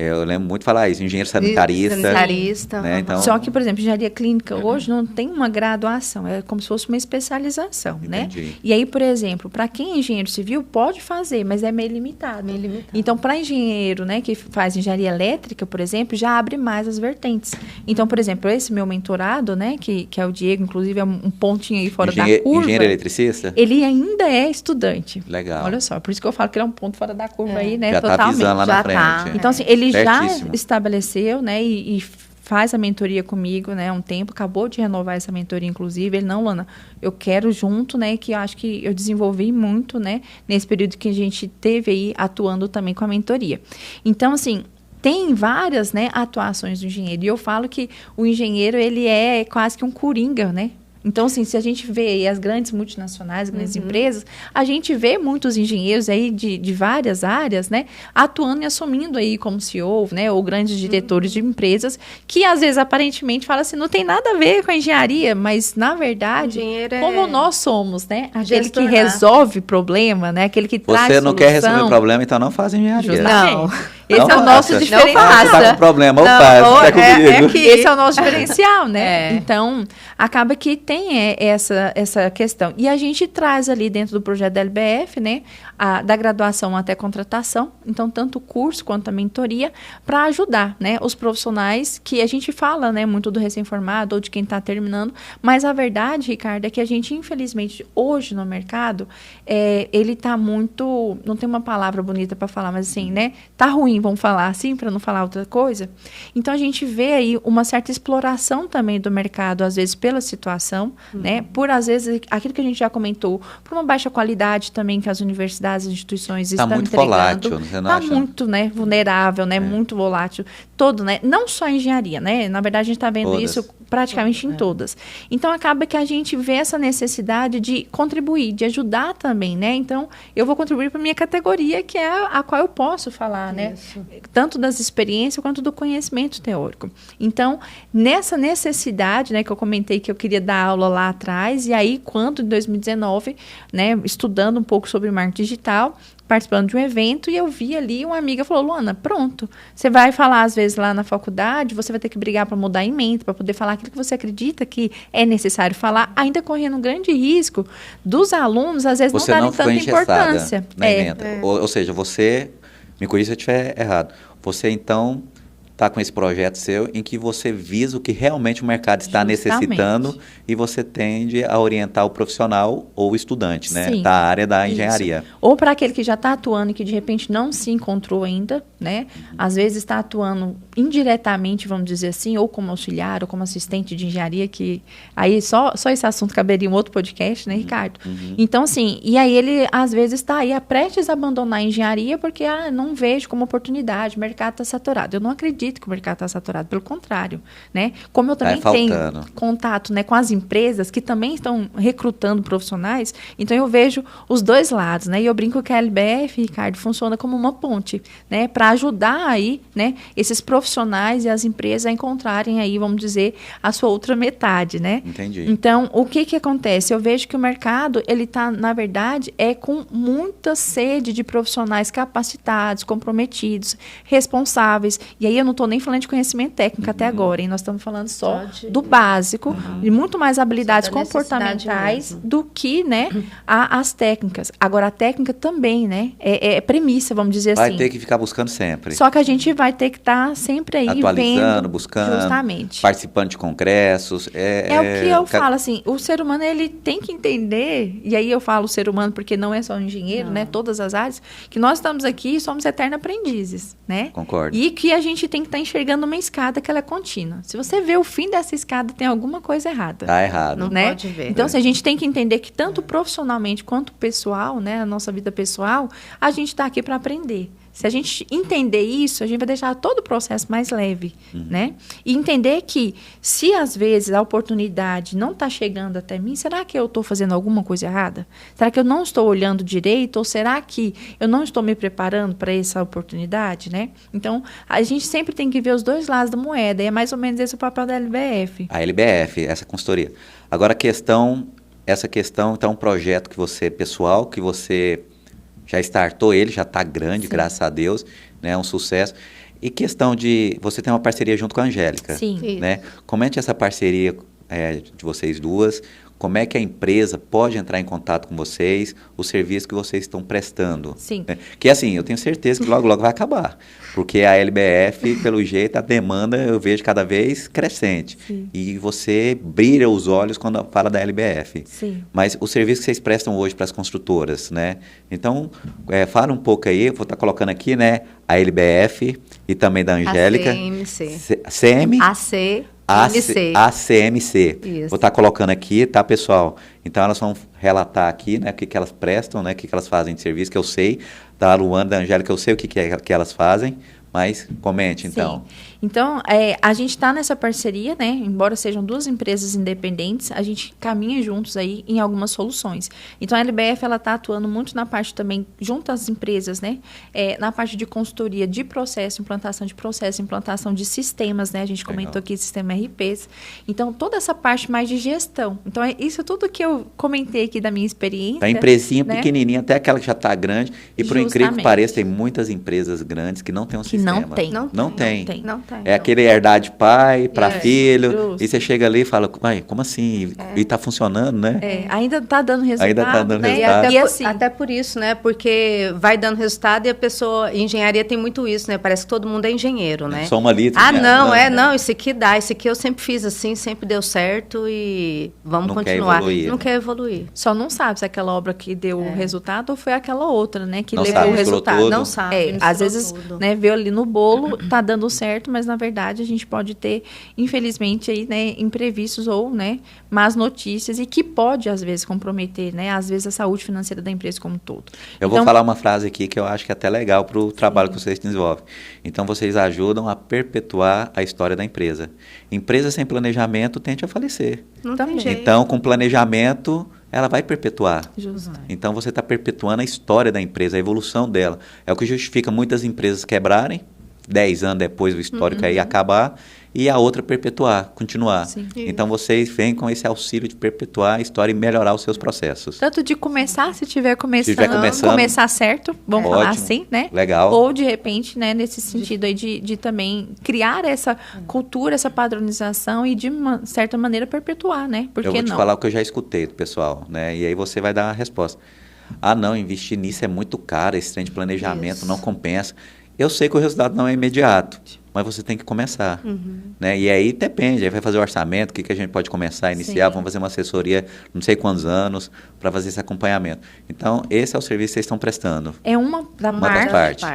Eu lembro muito de falar isso, engenheiro sanitarista. Né? Então, só que, por exemplo, engenharia clínica hoje não tem uma graduação, é como se fosse uma especialização, né? E aí, por exemplo, para quem é engenheiro civil, pode fazer, mas é meio limitado. Então, para engenheiro, né, que faz engenharia elétrica, por exemplo, já abre mais as vertentes. Então, por exemplo, esse meu mentorado, né, que é o Diego, inclusive é um pontinho aí fora da curva. Engenheiro eletricista? Ele ainda é estudante. Legal. Olha só, por isso que eu falo que ele é um ponto fora da curva aí, né? Já está visando lá na frente. Então, assim, ele já estabeleceu, né, e faz a mentoria comigo, né, há um tempo, acabou de renovar essa mentoria, inclusive, ele, não, Luana, eu quero junto, né, que eu acho que eu desenvolvi muito, né, nesse período que a gente teve aí atuando também com a mentoria. Então, assim, tem várias, né, atuações do engenheiro, e eu falo que o engenheiro, ele é quase que um coringa, né. Então, assim, se a gente vê aí as grandes multinacionais, grandes empresas, a gente vê muitos engenheiros aí de várias áreas, né, atuando e assumindo aí como CEO, né, ou grandes diretores de empresas, que às vezes, aparentemente, falam assim, não tem nada a ver com a engenharia, mas, na verdade, como nós somos, né, aquele que resolve problema, né, aquele que traz solução. Você não quer resolver problema, então não faz engenharia. Não. Esse é o nosso diferencial. Você tá com problema, esse é o nosso diferencial, né? Então, acaba que tem essa questão. E a gente traz ali dentro do projeto da LBF, né, da graduação até contratação, então tanto o curso quanto a mentoria, para ajudar, né, os profissionais que a gente fala, né, muito do recém-formado ou de quem está terminando, mas a verdade, Ricardo, é que a gente, infelizmente, hoje no mercado, ele está muito, não tem uma palavra bonita para falar, mas assim, né, tá ruim, vamos falar assim, para não falar outra coisa. Então, a gente vê aí uma certa exploração também do mercado, às vezes, pela situação, né? Por, às vezes, aquilo que a gente já comentou, por uma baixa qualidade também que as universidades e instituições estão entregando. Está muito volátil, você não acha? Está muito, né, vulnerável, né? Muito volátil. Todo, né? Não só a engenharia, né? Na verdade, a gente está vendo isso praticamente em todas. Então, acaba que a gente vê essa necessidade de contribuir, de ajudar também, né? Então, eu vou contribuir para a minha categoria, que é a qual eu posso falar, né? Tanto das experiências quanto do conhecimento teórico. Então, nessa necessidade, né, que eu comentei que eu queria dar aula lá atrás, e aí, quando em 2019, né, estudando um pouco sobre marketing digital, participando de um evento, e eu vi ali uma amiga falou, Luana, pronto, você vai falar às vezes lá na faculdade, você vai ter que brigar para mudar a ementa, para poder falar aquilo que você acredita que é necessário falar, ainda correndo um grande risco dos alunos, às vezes, você não darem tanta importância. Na ementa. Ou seja, você, me corrija se eu estiver errado, você então está com esse projeto seu em que você visa o que realmente o mercado está necessitando e você tende a orientar o profissional ou o estudante, né, Sim, da área da isso. engenharia. Ou para aquele que já está atuando e que de repente não se encontrou ainda, né? Às vezes está atuando indiretamente, vamos dizer assim, ou como auxiliar ou como assistente de engenharia, que aí só esse assunto caberia um outro podcast, né, Ricardo? Então, assim, e aí ele às vezes está aí prestes a abandonar a engenharia porque não vejo como oportunidade, o mercado está saturado. Eu não acredito que o mercado está saturado, pelo contrário, né? Como eu também tenho contato, né, com as empresas que também estão recrutando profissionais, então eu vejo os dois lados, né? E eu brinco que a LBF, Ricardo, funciona como uma ponte, né, para ajudar aí, né, esses profissionais e as empresas a encontrarem aí, vamos dizer, a sua outra metade, né? Entendi. Então, o que acontece? Eu vejo que o mercado, ele está, na verdade, com muita sede de profissionais capacitados, comprometidos, responsáveis. E aí eu não estou nem falando de conhecimento técnico até agora, hein? Nós estamos falando só do básico, de muito mais habilidades comportamentais do que, né, as técnicas. Agora, a técnica também, né, é premissa, vamos dizer assim. Vai ter que ficar buscando sempre. Só que a gente vai ter que estar sempre aí atualizando, vendo, buscando, justamente. participando de congressos. É o que eu falo, assim, o ser humano, ele tem que entender, e aí eu falo ser humano porque não é só o engenheiro, né, todas as áreas, que nós estamos aqui e somos eternos aprendizes, né? Concordo. E que a gente tem que estar enxergando uma escada que ela é contínua. Se você vê o fim dessa escada, tem alguma coisa errada. Tá errado. Não né? pode ver. Então, a gente tem que entender que tanto profissionalmente quanto pessoal, né, a nossa vida pessoal, a gente está aqui para aprender. Se a gente entender isso, a gente vai deixar todo o processo mais leve, né? E entender que, se às vezes a oportunidade não está chegando até mim, será que eu estou fazendo alguma coisa errada? Será que eu não estou olhando direito? Ou será que eu não estou me preparando para essa oportunidade, né? Então, a gente sempre tem que ver os dois lados da moeda. E é mais ou menos esse o papel da LBF. A LBF, essa consultoria. Agora, essa questão, então, um projeto que você, pessoal, que você já startou ele, já está grande, Sim. graças a Deus, né, um sucesso. E questão de, você tem uma parceria junto com a Angélica. Sim. Né? Comente essa parceria de vocês duas, como é que a empresa pode entrar em contato com vocês, o serviço que vocês estão prestando. Sim. Né? Que assim, eu tenho certeza que logo, logo vai acabar. Porque a LBF, pelo jeito, a demanda eu vejo cada vez crescente. Sim. E você brilha os olhos quando fala da LBF. Sim. Mas o serviço que vocês prestam hoje para as construtoras, né? Então, fala um pouco aí, eu vou estar colocando aqui, né? A LBF e também da Angélica. ACMC. Isso. Vou estar colocando aqui, tá, pessoal? Então, elas vão relatar aqui, né, o que elas prestam, né, o que elas fazem de serviço, que eu sei. Da Luana, da Angélica, eu sei o que elas fazem, mas comente, então. Sim. Então, a gente está nessa parceria, né? Embora sejam duas empresas independentes, a gente caminha juntos aí em algumas soluções. Então, a LBF, ela está atuando muito na parte também, junto às empresas, né? Na parte de consultoria de processo, implantação de sistemas, né? A gente comentou aqui sistema RPs. Então, toda essa parte mais de gestão. Então, isso tudo que eu comentei aqui da minha experiência. A empresinha, né, pequenininha, até aquela que já está grande. E, por incrível que pareça, tem muitas empresas grandes que não têm um sistema. Não tem. É aquele herdar de pai para filho, e você chega ali e fala, como assim? E está funcionando, né? Ainda está dando resultado. Ainda está dando né? resultado. E até por isso, né? Porque vai dando resultado e a pessoa, engenharia tem muito isso, né? Parece que todo mundo é engenheiro, né? Soma ali. Não, isso aqui dá, isso aqui eu sempre fiz assim, sempre deu certo e vamos continuar. Não quer evoluir. Só não sabe se aquela obra que deu o resultado ou foi aquela outra, né? Que não levou sabe, o resultado. Tudo. Não sabe. Às vezes, né, vê ali no bolo, tá dando certo, mas na verdade a gente pode ter, infelizmente, aí, né, imprevistos ou, né, más notícias e que pode, às vezes, comprometer, né, às vezes, a saúde financeira da empresa como um todo. Eu vou falar uma frase aqui que eu acho que é até legal para o trabalho que vocês desenvolvem. Então, vocês ajudam a perpetuar a história da empresa. Empresa sem planejamento tende a falecer. Não tem jeito. Então, com planejamento, ela vai perpetuar. Justo. Então, você está perpetuando a história da empresa, a evolução dela. É o que justifica muitas empresas quebrarem, 10 anos depois o histórico aí acabar, e a outra perpetuar, continuar. Sim. Então, vocês vêm com esse auxílio de perpetuar a história e melhorar os seus processos. Tanto de começar, se estiver começando, começar certo, vamos falar assim, né? Legal. Ou, de repente, né, nesse sentido aí de também criar essa cultura, essa padronização e, de uma certa maneira, perpetuar, né? Por que não? Eu vou te falar o que eu já escutei do pessoal, né? E aí você vai dar a resposta. Não, investir nisso é muito caro, esse trem de planejamento não compensa. Eu sei que o resultado não é imediato, mas você tem que começar. Né? E aí depende, aí vai fazer o orçamento, o que a gente pode começar a iniciar, vamos fazer uma assessoria, não sei quantos anos, para fazer esse acompanhamento. Então, esse é o serviço que vocês estão prestando. É uma da das partes.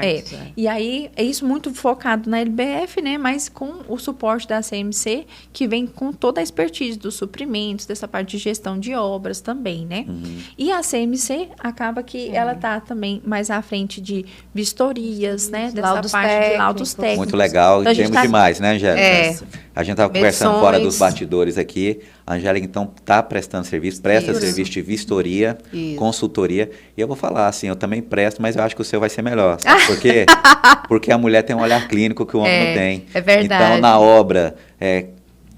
E aí, é isso muito focado na LBF, né? Mas com o suporte da CMC, que vem com toda a expertise dos suprimentos, dessa parte de gestão de obras também, né? E a CMC acaba que ela tá também mais à frente de vistorias, né? Dessa Laudos parte de técnicos. laudos técnicos. Muito legal, Então, e temos demais, né, Angélica? A gente estava conversando Medições. fora dos bastidores aqui. A Angélica, então, está prestando serviço, presta serviço de vistoria, consultoria. E eu vou falar, assim, eu também presto, mas eu acho que o seu vai ser melhor. Sabe por quê? Porque a mulher tem um olhar clínico que o homem não tem. É verdade. Então, na obra,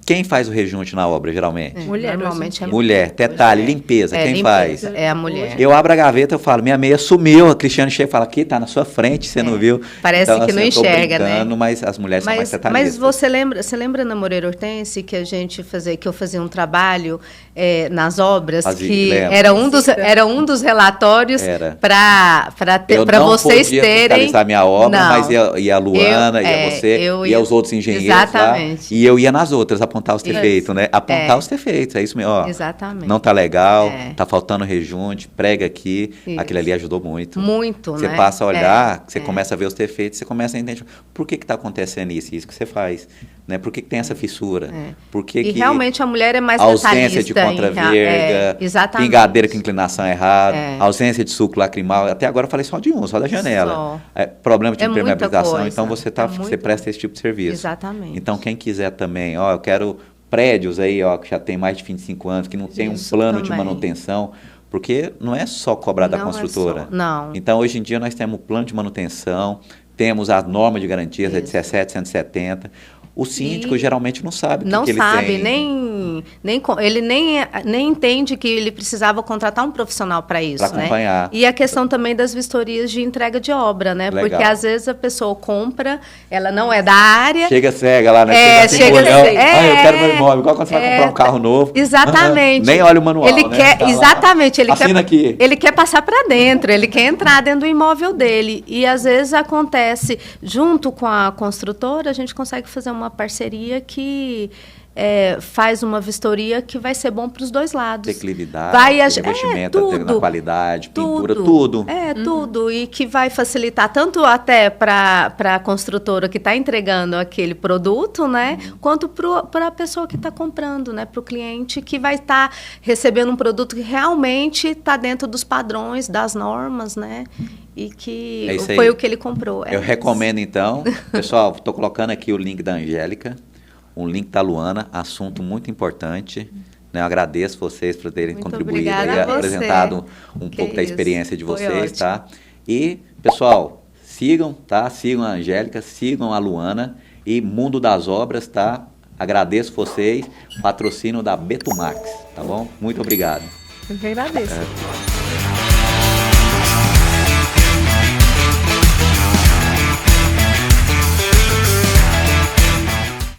quem faz o rejunte na obra, geralmente? Mulher, normalmente é Mulher. Detalhe, limpeza, quem faz? É a mulher. Eu abro a gaveta, eu falo, minha meia sumiu. A Cristiane chega e fala, aqui, tá na sua frente, você não viu. Parece então, que não eu tô enxerga, brincando, né? Mas as mulheres são mais detalhistas. Mas você lembra na Moreira Hortense que eu fazia um trabalho nas obras, que era um dos relatórios para vocês terem. Eu não podia fiscalizar minha obra, mas ia a Luana, ia você, ia os outros engenheiros exatamente. lá, e eu ia nas outras apontar os defeitos, né? Apontar os defeitos, é isso mesmo. Ó, exatamente. Não tá legal, tá faltando rejunte, prega aqui, aquilo ali ajudou muito. Muito, você né? passa a olhar, você começa a ver os defeitos, você começa a entender por que está acontecendo isso que você faz, né? Por que tem essa fissura? Por que e realmente a mulher é mais ausência de contraverga, pingadeira com inclinação errada, ausência de suco lacrimal. Até agora eu falei só de um, só da janela. Problema de impermeabilização, então você presta esse tipo de serviço. Exatamente. Então quem quiser também, eu quero prédios aí, que já tem mais de 25 anos, que não tem um plano de manutenção, porque não é só cobrar da construtora. Não. Então, hoje em dia, nós temos o plano de manutenção, temos a norma de garantias, a 1770. O síndico geralmente não sabe o que ele tem. Ele nem entende que ele precisava contratar um profissional para isso, para acompanhar. Né? E a questão também das vistorias de entrega de obra, né? Legal. Porque às vezes a pessoa compra, ela não é da área. Chega cega lá, né? Chega cega. Eu quero meu imóvel. Igual quando você vai comprar um carro novo. Exatamente. Nem olha o manual, ele quer, tá exatamente. Ele quer passar para dentro, ele quer entrar dentro do imóvel dele. E às vezes acontece, junto com a construtora, a gente consegue fazer uma parceria que faz uma vistoria que vai ser bom para os dois lados. Declividade, investimento na qualidade, pintura, tudo. Tudo. E que vai facilitar tanto até para a construtora que está entregando aquele produto, né? Quanto para a pessoa que está comprando, né? Para o cliente que vai estar recebendo um produto que realmente está dentro dos padrões, das normas, né? E que foi o que ele comprou. Eu recomendo, então. Pessoal, estou colocando aqui o link da Angélica, um link da Luana, assunto muito importante. Né? Eu agradeço vocês por terem contribuído e apresentado um pouco da experiência de vocês, tá? E, pessoal, sigam, tá? Sigam a Angélica, sigam a Luana e Mundo das Obras, tá? Agradeço vocês, patrocínio da Betumax, tá bom? Muito obrigado. Eu que agradeço.